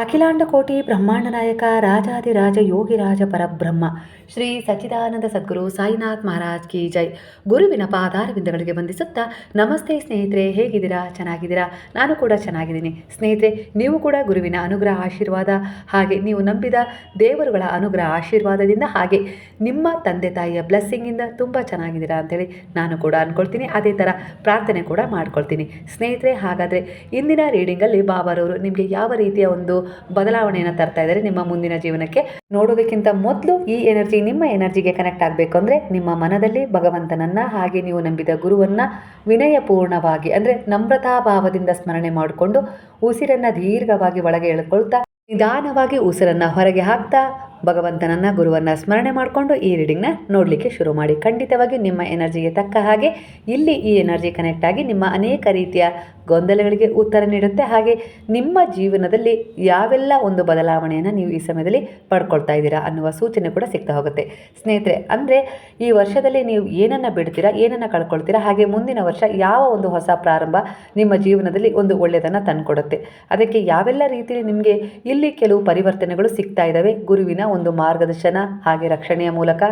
ಅಖಿಲಾಂಡ ಕೋಟಿ ಬ್ರಹ್ಮಾಂಡ ನಾಯಕ ರಾಜಾದಿರಾಜ ಯೋಗಿರಾಜ ಪರಬ್ರಹ್ಮ ಶ್ರೀ ಸಚ್ಚಿದಾನಂದ ಸದ್ಗುರು ಸಾಯಿನಾಥ್ ಮಹಾರಾಜ್ ಕಿ ಜೈ. ಗುರುವಿನ ಪಾದಾರವಿಂದಗಳಿಗೆ ವಂದಿಸುತ್ತಾ ನಮಸ್ತೆ ಸ್ನೇಹಿತರೆ, ಹೇಗಿದ್ದೀರಾ? ಚೆನ್ನಾಗಿದ್ದೀರಾ? ನಾನು ಕೂಡ ಚೆನ್ನಾಗಿದ್ದೀನಿ ಸ್ನೇಹಿತರೆ. ನೀವು ಕೂಡ ಗುರುವಿನ ಅನುಗ್ರಹ ಆಶೀರ್ವಾದ ಹಾಗೆ ನೀವು ನಂಬಿದ ದೇವರುಗಳ ಅನುಗ್ರಹ ಆಶೀರ್ವಾದದಿಂದ ಹಾಗೆ ನಿಮ್ಮ ತಂದೆ ತಾಯಿಯ ಬ್ಲೆಸ್ಸಿಂಗಿಂದ ತುಂಬ ಚೆನ್ನಾಗಿದ್ದೀರಾ ಅಂತೇಳಿ ನಾನು ಕೂಡ ಅಂದ್ಕೊಳ್ತೀನಿ. ಅದೇ ಥರ ಪ್ರಾರ್ಥನೆ ಕೂಡ ಮಾಡ್ಕೊಳ್ತೀನಿ ಸ್ನೇಹಿತರೆ. ಹಾಗಾದರೆ ಇಂದಿನ ರೀಡಿಂಗಲ್ಲಿ ಬಾಬಾರವರು ನಿಮಗೆ ಯಾವ ರೀತಿಯ ಒಂದು ಬದಲಾವಣೆಯನ್ನು ತರ್ತಾ ಇದ್ದಾರೆ ನಿಮ್ಮ ಮುಂದಿನ ಜೀವನಕ್ಕೆ ನೋಡೋದಕ್ಕಿಂತ ಮೊದಲು ಈ ಎನರ್ಜಿ ನಿಮ್ಮ ಎನರ್ಜಿಗೆ ಕನೆಕ್ಟ್ ಆಗಬೇಕು ಅಂದರೆ ನಿಮ್ಮ ಮನದಲ್ಲಿ ಭಗವಂತನನ್ನ ಹಾಗೆ ನೀವು ನಂಬಿದ ಗುರುವನ್ನ ವಿನಯಪೂರ್ಣವಾಗಿ ಅಂದರೆ ನಮ್ರತಾ ಭಾವದಿಂದ ಸ್ಮರಣೆ ಮಾಡಿಕೊಂಡು ಉಸಿರನ್ನ ದೀರ್ಘವಾಗಿ ಒಳಗೆ ಎಳ್ಕೊಳ್ತಾ ನಿಧಾನವಾಗಿ ಉಸಿರನ್ನ ಹೊರಗೆ ಹಾಕ್ತಾ ಭಗವಂತನನ್ನ ಗುರುವನ್ನ ಸ್ಮರಣೆ ಮಾಡಿಕೊಂಡು ಈ ರೀಡಿಂಗ್ನ ನೋಡಲಿಕ್ಕೆ ಶುರು ಮಾಡಿ. ಖಂಡಿತವಾಗಿ ನಿಮ್ಮ ಎನರ್ಜಿಗೆ ತಕ್ಕ ಹಾಗೆ ಇಲ್ಲಿ ಈ ಎನರ್ಜಿ ಕನೆಕ್ಟ್ ಆಗಿ ನಿಮ್ಮ ಅನೇಕ ರೀತಿಯ ಗೊಂದಲಗಳಿಗೆ ಉತ್ತರ ನೀಡುತ್ತೆ. ಹಾಗೆ ನಿಮ್ಮ ಜೀವನದಲ್ಲಿ ಯಾವೆಲ್ಲ ಒಂದು ಬದಲಾವಣೆಯನ್ನು ನೀವು ಈ ಸಮಯದಲ್ಲಿ ಪಡ್ಕೊಳ್ತಾ ಇದ್ದೀರಾ ಅನ್ನುವ ಸೂಚನೆ ಕೂಡ ಸಿಗ್ತಾ ಹೋಗುತ್ತೆ ಸ್ನೇಹಿತರೆ. ಅಂದರೆ ಈ ವರ್ಷದಲ್ಲಿ ನೀವು ಏನನ್ನು ಬಿಡ್ತೀರಾ, ಏನನ್ನು ಕಳ್ಕೊಳ್ತೀರಾ, ಹಾಗೆ ಮುಂದಿನ ವರ್ಷ ಯಾವ ಒಂದು ಹೊಸ ಪ್ರಾರಂಭ ನಿಮ್ಮ ಜೀವನದಲ್ಲಿ ಒಂದು ಒಳ್ಳೆಯದನ್ನು ತಂದುಕೊಡುತ್ತೆ, ಅದಕ್ಕೆ ಯಾವೆಲ್ಲ ರೀತಿಯಲ್ಲಿ ನಿಮಗೆ ಇಲ್ಲಿ ಕೆಲವು ಪರಿವರ್ತನೆಗಳು ಸಿಗ್ತಾ ಇದ್ದಾವೆ ಗುರುವಿನ ಒಂದು ಮಾರ್ಗದರ್ಶನ ಹಾಗೆ ರಕ್ಷಣೆಯ ಮೂಲಕ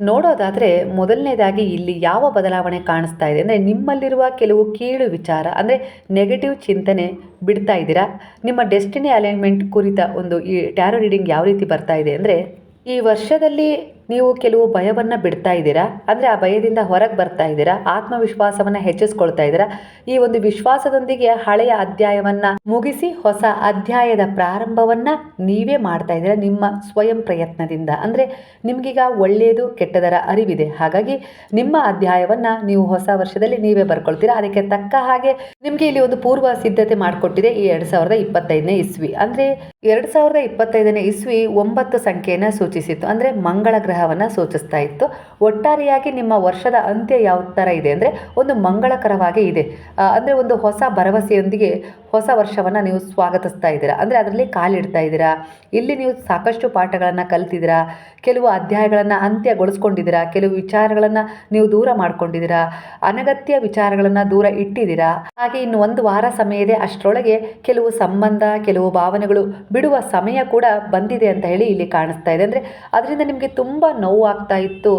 ನೋಡೋದಾದರೆ ಮೊದಲನೇದಾಗಿ ಇಲ್ಲಿ ಯಾವ ಬದಲಾವಣೆ ಕಾಣಿಸ್ತಾ ಇದೆ ಅಂದರೆ ನಿಮ್ಮಲ್ಲಿರುವ ಕೆಲವು ಕೀಳು ವಿಚಾರ ಅಂದರೆ ನೆಗೆಟಿವ್ ಚಿಂತನೆ ಬಿಡ್ತಾ ಇದ್ದೀರಾ. ನಿಮ್ಮ ಡೆಸ್ಟಿನಿ ಅಲೈನ್ಮೆಂಟ್ ಕುರಿತ ಒಂದು ಈ ಟ್ಯಾರೋ ರೀಡಿಂಗ್ ಯಾವ ರೀತಿ ಬರ್ತಾ ಇದೆ ಅಂದರೆ ಈ ವರ್ಷದಲ್ಲಿ ನೀವು ಕೆಲವು ಭಯವನ್ನು ಬಿಡ್ತಾ ಇದ್ದೀರಾ, ಅಂದರೆ ಆ ಭಯದಿಂದ ಹೊರಗೆ ಬರ್ತಾ ಇದ್ದೀರಾ, ಆತ್ಮವಿಶ್ವಾಸವನ್ನು ಹೆಚ್ಚಿಸ್ಕೊಳ್ತಾ ಇದ್ದೀರಾ. ಈ ಒಂದು ವಿಶ್ವಾಸದೊಂದಿಗೆ ಹಳೆಯ ಅಧ್ಯಾಯವನ್ನು ಮುಗಿಸಿ ಹೊಸ ಅಧ್ಯಾಯದ ಪ್ರಾರಂಭವನ್ನು ನೀವೇ ಮಾಡ್ತಾ ಇದ್ದೀರಾ ನಿಮ್ಮ ಸ್ವಯಂ ಪ್ರಯತ್ನದಿಂದ. ಅಂದರೆ ನಿಮಗೀಗ ಒಳ್ಳೆಯದು ಕೆಟ್ಟದರ ಅರಿವಿದೆ, ಹಾಗಾಗಿ ನಿಮ್ಮ ಅಧ್ಯಾಯವನ್ನು ನೀವು ಹೊಸ ವರ್ಷದಲ್ಲಿ ನೀವೇ ಬರ್ಕೊಳ್ತೀರಾ. ಅದಕ್ಕೆ ತಕ್ಕ ಹಾಗೆ ನಿಮಗೆ ಇಲ್ಲಿ ಒಂದು ಪೂರ್ವ ಸಿದ್ಧತೆ ಮಾಡಿಕೊಟ್ಟಿದೆ ಈ 2025ನೇ ಇಸ್ವಿ. ಅಂದರೆ 2025ನೇ ಇಸ್ವಿ 9 ಸಂಖ್ಯೆಯನ್ನು ಸೂಚಿಸಿತ್ತು, ಅಂದರೆ ಮಂಗಳ ಗ್ರಹವನ್ನು ಸೂಚಿಸ್ತಾ ಇತ್ತು. ಒಟ್ಟಾರೆಯಾಗಿ ನಿಮ್ಮ ವರ್ಷದ ಅಂತ್ಯ ಯಾವ ಥರ ಇದೆ ಅಂದರೆ ಒಂದು ಮಂಗಳಕರವಾಗಿ ಇದೆ. ಅಂದರೆ ಒಂದು ಹೊಸ ಭರವಸೆಯೊಂದಿಗೆ ಹೊಸ ವರ್ಷವನ್ನು ನೀವು ಸ್ವಾಗತಿಸ್ತಾ ಇದ್ದೀರಾ, ಅಂದರೆ ಅದರಲ್ಲಿ ಕಾಲಿಡ್ತಾ ಇದ್ದೀರಾ. ಇಲ್ಲಿ ನೀವು ಸಾಕಷ್ಟು ಪಾಠಗಳನ್ನು ಕಲ್ತಿದ್ದೀರಾ, ಕೆಲವು ಅಧ್ಯಾಯಗಳನ್ನು ಅಂತ್ಯಗೊಳಿಸ್ಕೊಂಡಿದ್ದೀರಾ, ಕೆಲವು ವಿಚಾರಗಳನ್ನು ನೀವು ದೂರ ಮಾಡ್ಕೊಂಡಿದ್ದೀರಾ, ಅನಗತ್ಯ ವಿಚಾರಗಳನ್ನು ದೂರ ಇಟ್ಟಿದ್ದೀರಾ. ಹಾಗೆ ಇನ್ನು ಒಂದು ವಾರ ಸಮಯ ಇದೆ, ಅಷ್ಟರೊಳಗೆ ಕೆಲವು ಸಂಬಂಧ ಕೆಲವು ಭಾವನೆಗಳು ಬಿಡುವ ಸಮಯ ಕೂಡ ಬಂದಿದೆ ಅಂತ ಹೇಳಿ ಇಲ್ಲಿ ಕಾಣಿಸ್ತಾ ಇದೆ. ಅಂದರೆ ಅದರಿಂದ ನಿಮಗೆ ತುಂಬ ನೋವು ಆಗ್ತಾ ಇತ್ತು,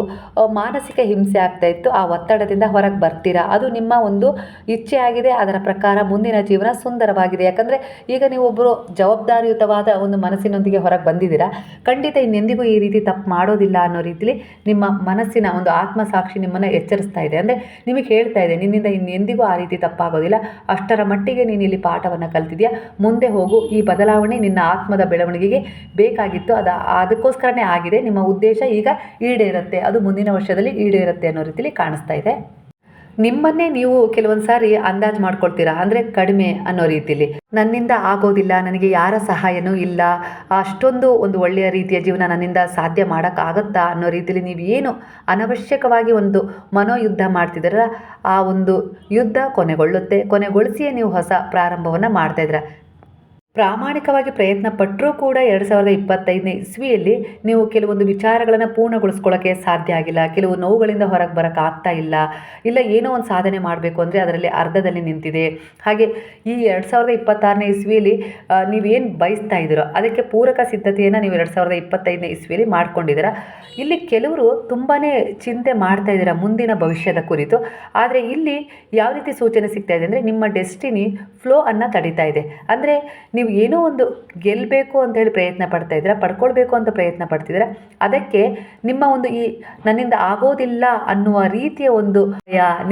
ಮಾನಸಿಕ ಹಿಂಸೆ ಆಗ್ತಾ ಇತ್ತು, ಆ ಒತ್ತಡದಿಂದ ಹೊರಗೆ ಬರ್ತೀರಾ. ಅದು ನಿಮ್ಮ ಒಂದು ಇಚ್ಛೆ ಆಗಿದೆ, ಅದರ ಪ್ರಕಾರ ಮುಂದಿನ ಜೀವನ ಸುಂದರವಾಗಿದೆ. ಯಾಕಂದರೆ ಈಗ ನೀವು ಒಬ್ಬರು ಜವಾಬ್ದಾರಿಯುತವಾದ ಒಂದು ಮನಸ್ಸಿನೊಂದಿಗೆ ಹೊರಗೆ ಬಂದಿದ್ದೀರಾ. ಖಂಡಿತ ಇನ್ನೆಂದಿಗೂ ಈ ರೀತಿ ತಪ್ಪು ಮಾಡೋದಿಲ್ಲ ಅನ್ನೋ ರೀತಿಲಿ ನಿಮ್ಮ ಮನಸ್ಸಿನ ಒಂದು ಆತ್ಮಸಾಕ್ಷಿ ನಿಮ್ಮನ್ನು ಎಚ್ಚರಿಸ್ತಾ ಇದೆ. ಅಂದರೆ ನಿಮಗೆ ಹೇಳ್ತಾ ಇದೆ ನಿನ್ನಿಂದ ಇನ್ನೆಂದಿಗೂ ಆ ರೀತಿ ತಪ್ಪಾಗೋದಿಲ್ಲ, ಅಷ್ಟರ ಮಟ್ಟಿಗೆ ನೀನು ಇಲ್ಲಿ ಪಾಠವನ್ನು ಕಲ್ತಿದ್ಯಾ, ಮುಂದೆ ಹೋಗು, ಈ ಬದಲಾವಣೆ ನಿನ್ನ ಆತ್ಮದ ಬೆಳವಣಿಗೆಗೆ ಬೇಕಾಗಿತ್ತು, ಅದಕ್ಕೋಸ್ಕರನೇ ಆಗಿದೆ, ನಿಮ್ಮ ಉದ್ದೇಶ ಈಗ ಈಡೇರುತ್ತೆ, ಅದು ಮುಂದಿನ ವರ್ಷದಲ್ಲಿ ಈಡೇರುತ್ತೆ ಅನ್ನೋ ರೀತಿಲಿ ಕಾಣಿಸ್ತಾ ಇದೆ. ನಿಮ್ಮನ್ನೇ ನೀವು ಕೆಲವೊಂದು ಸಾರಿ ಅಂದಾಜು ಮಾಡ್ಕೊಳ್ತೀರಾ, ಅಂದರೆ ಕಡಿಮೆ ಅನ್ನೋ ರೀತಿಲಿ, ನನ್ನಿಂದ ಆಗೋದಿಲ್ಲ, ನನಗೆ ಯಾರ ಸಹಾಯನೂ ಇಲ್ಲ, ಅಷ್ಟೊಂದು ಒಂದು ಒಳ್ಳೆಯ ರೀತಿಯ ಜೀವನ ನನ್ನಿಂದ ಸಾಧ್ಯ ಮಾಡೋಕ್ಕಾಗತ್ತಾ ಅನ್ನೋ ರೀತಿಲಿ ನೀವು ಏನು ಅನವಶ್ಯಕವಾಗಿ ಒಂದು ಮನೋಯುದ್ಧ ಮಾಡ್ತಿದ್ದೀರ, ಆ ಒಂದು ಯುದ್ಧ ಕೊನೆಗೊಳಿಸಿಯೇ ನೀವು ಹೊಸ ಪ್ರಾರಂಭವನ್ನು ಮಾಡ್ತಾಯಿದ್ದೀರ. ಪ್ರಾಮಾಣಿಕವಾಗಿ ಪ್ರಯತ್ನ ಪಟ್ಟರೂ ಕೂಡ 2025ನೇ ಇಸ್ವಿಯಲ್ಲಿ ನೀವು ಕೆಲವೊಂದು ವಿಚಾರಗಳನ್ನು ಪೂರ್ಣಗೊಳಿಸ್ಕೊಳ್ಳೋಕ್ಕೆ ಸಾಧ್ಯ ಆಗಿಲ್ಲ, ಕೆಲವು ನೋವುಗಳಿಂದ ಹೊರಗೆ ಬರೋಕ್ಕಾಗ್ತಾ ಇಲ್ಲ, ಏನೋ ಒಂದು ಸಾಧನೆ ಮಾಡಬೇಕು ಅಂದರೆ ಅದರಲ್ಲಿ ಅರ್ಧದಲ್ಲಿ ನಿಂತಿದೆ. ಹಾಗೆ ಈ 2026ನೇ ಇಸ್ವಿಯಲ್ಲಿ ನೀವೇನು ಬಯಸ್ತಾ ಇದ್ದೀರೋ ಅದಕ್ಕೆ ಪೂರಕ ಸಿದ್ಧತೆಯನ್ನು ನೀವು 2025ನೇ ಇಸ್ವಿಯಲ್ಲಿ ಮಾಡ್ಕೊಂಡಿದ್ದೀರ. ಇಲ್ಲಿ ಕೆಲವರು ತುಂಬಾ ಚಿಂತೆ ಮಾಡ್ತಾ ಇದ್ದೀರಾ ಮುಂದಿನ ಭವಿಷ್ಯದ ಕುರಿತು. ಆದರೆ ಇಲ್ಲಿ ಯಾವ ರೀತಿ ಸೂಚನೆ ಸಿಗ್ತಾ ಇದೆ ಅಂದರೆ ನಿಮ್ಮ ಡೆಸ್ಟಿನಿ ಫ್ಲೋ ಅನ್ನು ತಡೀತಾ ಇದೆ. ಅಂದರೆ ನೀವು ಏನೋ ಒಂದು ಗೆಲ್ಲಬೇಕು ಅಂತ ಹೇಳಿ ಪ್ರಯತ್ನ ಪಡ್ತಾ ಇದ್ದೀರಾ, ಪಡ್ಕೊಳ್ಬೇಕು ಅಂತ ಪ್ರಯತ್ನ ಪಡ್ತಿದ್ದೀರಾ, ಅದಕ್ಕೆ ನಿಮ್ಮ ಒಂದು ಈ ನನ್ನಿಂದ ಆಗೋದಿಲ್ಲ ಅನ್ನುವ ರೀತಿಯ ಒಂದು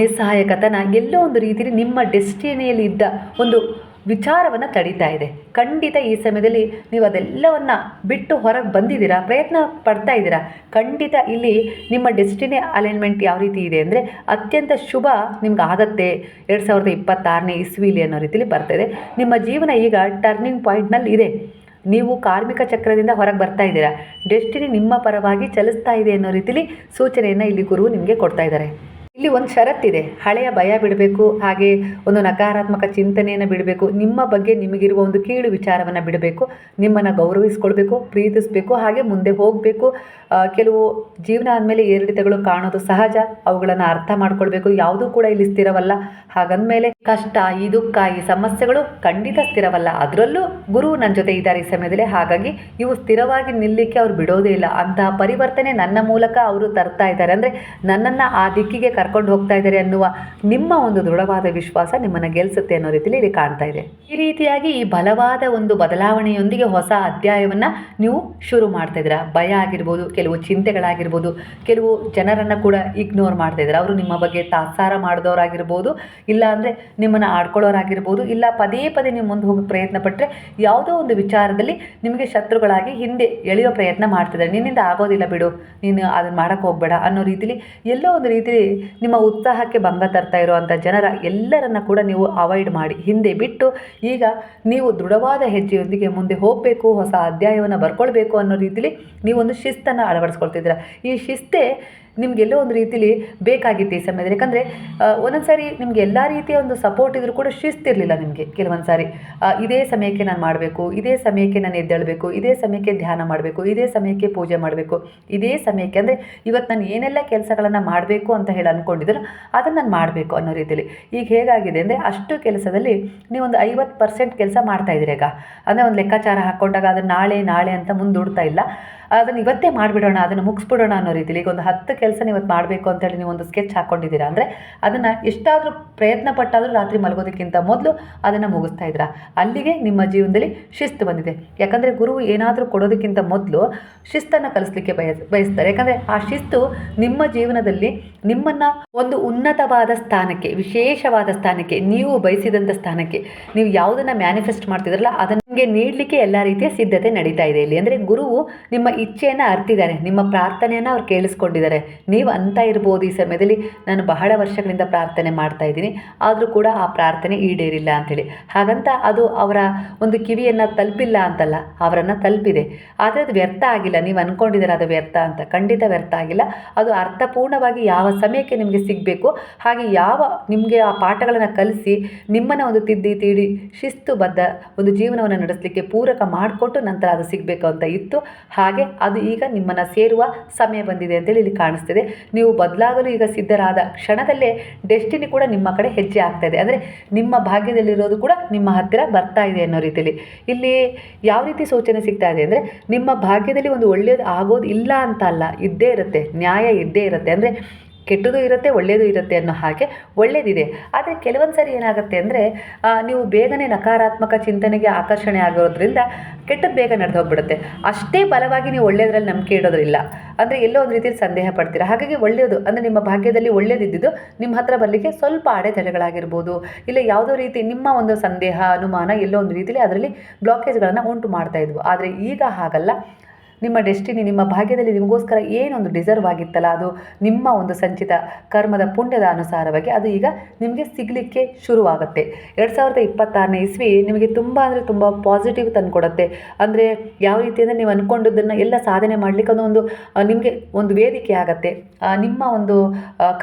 ನಿಸ್ಸಹಾಯಕತನ ಎಲ್ಲೋ ಒಂದು ರೀತಿಯಲ್ಲಿ ನಿಮ್ಮ ಡೆಸ್ಟಿನಿಯಲ್ಲಿ ಇದ್ದ ಒಂದು ವಿಚಾರವನ್ನು ತಡೀತಾ ಇದೆ. ಖಂಡಿತ ಈ ಸಮಯದಲ್ಲಿ ನೀವು ಅದೆಲ್ಲವನ್ನು ಬಿಟ್ಟು ಹೊರಗೆ ಬಂದಿದ್ದೀರಾ, ಪ್ರಯತ್ನ ಪಡ್ತಾ ಇದ್ದೀರಾ. ಖಂಡಿತ ಇಲ್ಲಿ ನಿಮ್ಮ ಡೆಸ್ಟಿನಿ ಅಲೈನ್ಮೆಂಟ್ ಯಾವ ರೀತಿ ಇದೆ ಅಂದರೆ ಅತ್ಯಂತ ಶುಭ ನಿಮ್ಗೆ ಆಗತ್ತೆ 2026ನೇ ಇಸ್ವಿಲಿ ಅನ್ನೋ ರೀತಿಲಿ ಬರ್ತಾಯಿದೆ. ನಿಮ್ಮ ಜೀವನ ಈಗ ಟರ್ನಿಂಗ್ ಪಾಯಿಂಟ್ನಲ್ಲಿ ಇದೆ. ನೀವು ಕಾರ್ಮಿಕ ಚಕ್ರದಿಂದ ಹೊರಗೆ ಬರ್ತಾ ಇದ್ದೀರಾ, ಡೆಸ್ಟಿನಿ ನಿಮ್ಮ ಪರವಾಗಿ ಚಲಿಸ್ತಾ ಇದೆ ಅನ್ನೋ ರೀತಿಲಿ ಸೂಚನೆಯನ್ನು ಇಲ್ಲಿ ಗುರು ನಿಮಗೆ ಕೊಡ್ತಾ ಇದ್ದಾರೆ. ಇಲ್ಲಿ ಒಂದು ಷರತ್ತಿದೆ. ಹಳೆಯ ಭಯ ಬಿಡಬೇಕು, ಹಾಗೆ ಒಂದು ನಕಾರಾತ್ಮಕ ಚಿಂತನೆಯನ್ನು ಬಿಡಬೇಕು, ನಿಮ್ಮ ಬಗ್ಗೆ ನಿಮಗಿರುವ ಒಂದು ಕೀಳು ವಿಚಾರವನ್ನು ಬಿಡಬೇಕು, ನಿಮ್ಮನ್ನು ಗೌರವಿಸ್ಕೊಳ್ಬೇಕು, ಪ್ರೀತಿಸಬೇಕು, ಹಾಗೆ ಮುಂದೆ ಹೋಗಬೇಕು. ಕೆಲವು ಜೀವನ ಆದಮೇಲೆ ಏರಿಳಿತಗಳು ಕಾಣೋದು ಸಹಜ, ಅವುಗಳನ್ನು ಅರ್ಥ ಮಾಡ್ಕೊಳ್ಬೇಕು. ಯಾವುದೂ ಕೂಡ ಇಲ್ಲಿ ಸ್ಥಿರವಲ್ಲ. ಹಾಗಂದಮೇಲೆ ಕಷ್ಟ, ಈ ದುಃಖ, ಈ ಸಮಸ್ಯೆಗಳು ಖಂಡಿತ ಸ್ಥಿರವಲ್ಲ. ಅದರಲ್ಲೂ ಗುರು ನನ್ನ ಜೊತೆ ಇದ್ದಾರೆ ಈ ಸಮಯದಲ್ಲಿ. ಹಾಗಾಗಿ ಇವು ಸ್ಥಿರವಾಗಿ ನಿಲ್ಲಲಿಕ್ಕೆ ಅವ್ರು ಬಿಡೋದೇ ಇಲ್ಲ. ಅಂತಹ ಪರಿವರ್ತನೆ ನನ್ನ ಮೂಲಕ ಅವರು ತರ್ತಾ ಇದ್ದಾರೆ, ಅಂದರೆ ನನ್ನನ್ನು ಆ ದಿಕ್ಕಿಗೆ ಕರ್ಕೊಂಡು ಹೋಗ್ತಾ ಇದ್ದಾರೆ ಅನ್ನುವ ನಿಮ್ಮ ಒಂದು ದೃಢವಾದ ವಿಶ್ವಾಸ ನಿಮ್ಮನ್ನು ಗೆಲ್ಲಿಸುತ್ತೆ ಅನ್ನೋ ರೀತಿಯಲ್ಲಿ ಇಲ್ಲಿ ಕಾಣ್ತಾ ಇದೆ. ಈ ರೀತಿಯಾಗಿ ಈ ಬಲವಾದ ಒಂದು ಬದಲಾವಣೆಯೊಂದಿಗೆ ಹೊಸ ಅಧ್ಯಾಯವನ್ನು ನೀವು ಶುರು ಮಾಡ್ತಾ ಇದ್ದೀರಾ. ಭಯ ಆಗಿರ್ಬೋದು, ಕೆಲವು ಚಿಂತೆಗಳಾಗಿರ್ಬೋದು, ಕೆಲವು ಜನರನ್ನು ಕೂಡ ಇಗ್ನೋರ್ ಮಾಡ್ತಾ ಇದ್ದಾರೆ. ಅವರು ನಿಮ್ಮ ಬಗ್ಗೆ ತಾತ್ಸಾರ ಮಾಡಿದವರಾಗಿರ್ಬೋದು, ಇಲ್ಲ ಅಂದರೆ ನಿಮ್ಮನ್ನು ಆಡ್ಕೊಳ್ಳೋರಾಗಿರ್ಬೋದು, ಇಲ್ಲ ಪದೇ ಪದೇ ನೀವು ಮುಂದೆ ಹೋಗೋ ಪ್ರಯತ್ನ ಪಟ್ಟರೆ ಯಾವುದೋ ಒಂದು ವಿಚಾರದಲ್ಲಿ ನಿಮಗೆ ಶತ್ರುಗಳಾಗಿ ಹಿಂದೆ ಎಳೆಯೋ ಪ್ರಯತ್ನ ಮಾಡ್ತಿದ್ದಾರೆ. ನಿನ್ನಿಂದ ಆಗೋದಿಲ್ಲ ಬಿಡು, ನೀನು ಅದನ್ನು ಮಾಡೋಕ್ಕೆ ಹೋಗಬೇಡ ಅನ್ನೋ ರೀತಿಲಿ, ಎಲ್ಲೋ ಒಂದು ರೀತಿಲಿ ನಿಮ್ಮ ಉತ್ಸಾಹಕ್ಕೆ ಭಂಗ ತರ್ತಾ ಇರುವಂಥ ಜನರ ಎಲ್ಲರನ್ನ ಕೂಡ ನೀವು ಅವಾಯ್ಡ್ ಮಾಡಿ ಹಿಂದೆ ಬಿಟ್ಟು, ಈಗ ನೀವು ದೃಢವಾದ ಹೆಜ್ಜೆಯೊಂದಿಗೆ ಮುಂದೆ ಹೋಗಬೇಕು, ಹೊಸ ಅಧ್ಯಾಯವನ್ನು ಬರ್ಕೊಳ್ಬೇಕು ಅನ್ನೋ ರೀತಿಲಿ ನೀವೊಂದು ಶಿಸ್ತನ್ನು ಅಳವಡಿಸ್ಕೊಳ್ತಿದ್ದೀರ. ಈ ಶಿಸ್ತೇ ನಿಮಗೆಲ್ಲೋ ಒಂದು ರೀತಿಲಿ ಬೇಕಾಗಿತ್ತು ಈ ಸಮಯದಲ್ಲಿ. ಯಾಕಂದರೆ ಒಂದೊಂದು ಸಾರಿ ನಿಮಗೆ ಎಲ್ಲ ರೀತಿಯ ಒಂದು ಸಪೋರ್ಟ್ ಇದ್ರೂ ಕೂಡ ಶಿಸ್ತಿರಲಿಲ್ಲ ನಿಮಗೆ. ಕೆಲವೊಂದು ಸಾರಿ ಇದೇ ಸಮಯಕ್ಕೆ ನಾನು ಮಾಡಬೇಕು, ಇದೇ ಸಮಯಕ್ಕೆ ನಾನು ಎದ್ದೇಳಬೇಕು, ಇದೇ ಸಮಯಕ್ಕೆ ಧ್ಯಾನ ಮಾಡಬೇಕು, ಇದೇ ಸಮಯಕ್ಕೆ ಪೂಜೆ ಮಾಡಬೇಕು, ಇದೇ ಸಮಯಕ್ಕೆ, ಅಂದರೆ ಇವತ್ತು ನಾನು ಏನೆಲ್ಲ ಕೆಲಸಗಳನ್ನು ಮಾಡಬೇಕು ಅಂತ ಹೇಳಿ ಅಂದ್ಕೊಂಡಿದ್ರು ಅದನ್ನು ನಾನು ಮಾಡಬೇಕು ಅನ್ನೋ ರೀತಿಯಲ್ಲಿ. ಈಗ ಹೇಗಾಗಿದೆ ಅಂದರೆ, ಅಷ್ಟು ಕೆಲಸದಲ್ಲಿ ನೀವೊಂದು 50% ಕೆಲಸ ಮಾಡ್ತಾಯಿದ್ದೀರಿ ಈಗ. ಅಂದರೆ ಒಂದು ಲೆಕ್ಕಾಚಾರ ಹಾಕ್ಕೊಂಡಾಗ ಅದನ್ನು ನಾಳೆ ಅಂತ ಮುಂದೂಡ್ತಾ ಇಲ್ಲ, ಅದನ್ನು ಇವತ್ತೇ ಮಾಡಿಬಿಡೋಣ, ಅದನ್ನು ಮುಗಿಸ್ಬಿಡೋಣ ಅನ್ನೋ ರೀತಿಲಿ. ಈಗ ಒಂದು 10 ಕೆಲಸ ಇವತ್ತು ಮಾಡಬೇಕು ಅಂತೇಳಿ ನೀವು ಒಂದು ಸ್ಕೆಚ್ ಹಾಕ್ಕೊಂಡಿದ್ದೀರಾ ಅಂದರೆ, ಅದನ್ನು ಎಷ್ಟಾದರೂ ಪ್ರಯತ್ನ ಪಟ್ಟಾದರೂ ರಾತ್ರಿ ಮಲಗೋದಕ್ಕಿಂತ ಮೊದಲು ಅದನ್ನು ಮುಗಿಸ್ತಾ ಇದ್ದೀರಾ. ಅಲ್ಲಿಗೆ ನಿಮ್ಮ ಜೀವನದಲ್ಲಿ ಶಿಸ್ತು ಬಂದಿದೆ. ಯಾಕಂದರೆ ಗುರು ಏನಾದರೂ ಕೊಡೋದಕ್ಕಿಂತ ಮೊದಲು ಶಿಸ್ತನ್ನು ಕಲಿಸ್ಲಿಕ್ಕೆ ಬಯಸ್ತಾರೆ. ಯಾಕಂದರೆ ಆ ಶಿಸ್ತು ನಿಮ್ಮ ಜೀವನದಲ್ಲಿ ನಿಮ್ಮನ್ನು ಒಂದು ಉನ್ನತವಾದ ಸ್ಥಾನಕ್ಕೆ, ವಿಶೇಷವಾದ ಸ್ಥಾನಕ್ಕೆ, ನೀವು ಬಯಸಿದಂಥ ಸ್ಥಾನಕ್ಕೆ, ನೀವು ಯಾವುದನ್ನು ಮ್ಯಾನಿಫೆಸ್ಟ್ ಮಾಡ್ತಿದ್ರಲ್ಲ ಅದನ್ನು ನಿಮಗೆ ನೀಡಲಿಕ್ಕೆ ಎಲ್ಲ ರೀತಿಯ ಸಿದ್ಧತೆ ನಡೀತಾ ಇದೆ ಇಲ್ಲಿ. ಅಂದರೆ ಗುರುವು ನಿಮ್ಮ ಇಚ್ಛೆಯನ್ನು ಅರ್ತಿದ್ದಾರೆ, ನಿಮ್ಮ ಪ್ರಾರ್ಥನೆಯನ್ನು ಅವ್ರು ಕೇಳಿಸ್ಕೊಂಡಿದ್ದಾರೆ. ನೀವು ಅಂತ ಇರ್ಬೋದು ಈ ಸಮಯದಲ್ಲಿ, ನಾನು ಬಹಳ ವರ್ಷಗಳಿಂದ ಪ್ರಾರ್ಥನೆ ಮಾಡ್ತಾ ಇದ್ದೀನಿ, ಆದರೂ ಕೂಡ ಆ ಪ್ರಾರ್ಥನೆ ಈಡೇರಿಲ್ಲ ಅಂಥೇಳಿ. ಹಾಗಂತ ಅದು ಅವರ ಒಂದು ಕಿವಿಯನ್ನು ತಲುಪಿಲ್ಲ ಅಂತಲ್ಲ, ಅವರನ್ನು ತಲುಪಿದೆ. ಆದರೆ ಅದು ವ್ಯರ್ಥ ಆಗಿಲ್ಲ. ನೀವು ಅಂದ್ಕೊಂಡಿದ್ದೀರ ಅದು ವ್ಯರ್ಥ ಅಂತ, ಖಂಡಿತ ವ್ಯರ್ಥ ಆಗಿಲ್ಲ. ಅದು ಅರ್ಥಪೂರ್ಣವಾಗಿ ಯಾವ ಸಮಯಕ್ಕೆ ನಿಮಗೆ ಸಿಗಬೇಕು, ಹಾಗೆ ನಿಮಗೆ ಆ ಪಾಠಗಳನ್ನು ಕಲಿಸಿ ನಿಮ್ಮನ್ನು ಒಂದು ತಿದ್ದಿ ತೀಡಿ ಶಿಸ್ತುಬದ್ಧ ಒಂದು ಜೀವನವನ್ನು ನಡೆಸಲಿಕ್ಕೆ ಪೂರಕ ಮಾಡಿಕೊಟ್ಟು ನಂತರ ಅದು ಸಿಗಬೇಕು ಅಂತ ಇತ್ತು. ಹಾಗೆ ಅದು ಈಗ ನಿಮ್ಮನ್ನು ಸೇರುವ ಸಮಯ ಬಂದಿದೆ ಅಂತೇಳಿ ಇಲ್ಲಿ ಕಾಣಿಸ್ತಿದೆ. ನೀವು ಬದಲಾಗಲು ಈಗ ಸಿದ್ಧರಾದ ಕ್ಷಣದಲ್ಲೇ ಡೆಸ್ಟಿನಿ ಕೂಡ ನಿಮ್ಮ ಕಡೆ ಹೆಜ್ಜೆ ಆಗ್ತಾ ಇದೆ. ಅಂದರೆ ನಿಮ್ಮ ಭಾಗ್ಯದಲ್ಲಿರೋದು ಕೂಡ ನಿಮ್ಮ ಹತ್ತಿರ ಬರ್ತಾ ಇದೆ ಅನ್ನೋ ರೀತಿಯಲ್ಲಿ ಇಲ್ಲಿ ಯಾವ ರೀತಿ ಸೂಚನೆ ಸಿಗ್ತಾ ಇದೆ ಅಂದರೆ, ನಿಮ್ಮ ಭಾಗ್ಯದಲ್ಲಿ ಒಂದು ಒಳ್ಳೆಯದು ಆಗೋದು ಇಲ್ಲ ಅಂತ ಅಲ್ಲ, ಇದ್ದೇ ಇರುತ್ತೆ, ನ್ಯಾಯ ಇದ್ದೇ ಇರುತ್ತೆ. ಅಂದರೆ ಕೆಟ್ಟದ್ದು ಇರುತ್ತೆ, ಒಳ್ಳೆಯದು ಇರುತ್ತೆ ಅನ್ನೋ ಹಾಗೆ ಒಳ್ಳೆಯದಿದೆ. ಆದರೆ ಕೆಲವೊಂದು ಸರಿ ಏನಾಗುತ್ತೆ ಅಂದರೆ, ನೀವು ಬೇಗನೆ ನಕಾರಾತ್ಮಕ ಚಿಂತನೆಗೆ ಆಕರ್ಷಣೆ ಆಗೋದ್ರಿಂದ ಕೆಟ್ಟದ್ದು ಬೇಗ ನಡೆದು ಹೋಗ್ಬಿಡುತ್ತೆ. ಅಷ್ಟೇ ಬಲವಾಗಿ ನೀವು ಒಳ್ಳೆಯದ್ರಲ್ಲಿ ನಂಬಿಕೆ ಇಡೋದ್ರಿಲ್ಲ. ಅಂದರೆ ಎಲ್ಲೋ ಒಂದು ರೀತಿಯಲ್ಲಿ ಸಂದೇಹ ಪಡ್ತೀರಾ. ಹಾಗಾಗಿ ಒಳ್ಳೆಯದು ಅಂದರೆ ನಿಮ್ಮ ಭಾಗ್ಯದಲ್ಲಿ ಒಳ್ಳೆಯದಿದ್ದು ನಿಮ್ಮ ಹತ್ರ ಬರಲಿಕ್ಕೆ ಸ್ವಲ್ಪ ಅಡೆತಡೆಗಳಾಗಿರ್ಬೋದು, ಇಲ್ಲ ಯಾವುದೋ ರೀತಿ ನಿಮ್ಮ ಒಂದು ಸಂದೇಹ ಅನುಮಾನ ಎಲ್ಲೋ ಒಂದು ರೀತಿಯಲ್ಲಿ ಅದರಲ್ಲಿ ಬ್ಲಾಕೇಜ್ಗಳನ್ನು ಉಂಟು ಮಾಡ್ತಾ ಇದ್ವು. ಆದರೆ ಈಗ ಹಾಗಲ್ಲ. ನಿಮ್ಮ ಡೆಸ್ಟಿನಿ, ನಿಮ್ಮ ಭಾಗ್ಯದಲ್ಲಿ ನಿಮಗೋಸ್ಕರ ಏನೊಂದು ಡಿಸರ್ವ್ ಆಗಿತ್ತಲ್ಲ, ಅದು ನಿಮ್ಮ ಒಂದು ಸಂಚಿತ ಕರ್ಮದ ಪುಣ್ಯದ ಅನುಸಾರವಾಗಿ ಅದು ಈಗ ನಿಮಗೆ ಸಿಗಲಿಕ್ಕೆ ಶುರುವಾಗುತ್ತೆ. 2026ನೇ ಇಸ್ವಿ ನಿಮಗೆ ತುಂಬ ಅಂದರೆ ತುಂಬ ಪಾಸಿಟಿವ್ ತಂದುಕೊಡುತ್ತೆ. ಅಂದರೆ ಯಾವ ರೀತಿ ಅಂದರೆ, ನೀವು ಅಂದ್ಕೊಂಡದ್ದನ್ನು ಎಲ್ಲ ಸಾಧನೆ ಮಾಡಲಿಕ್ಕೆ ಅದೊಂದು ನಿಮಗೆ ಒಂದು ವೇದಿಕೆ ಆಗುತ್ತೆ. ನಿಮ್ಮ ಒಂದು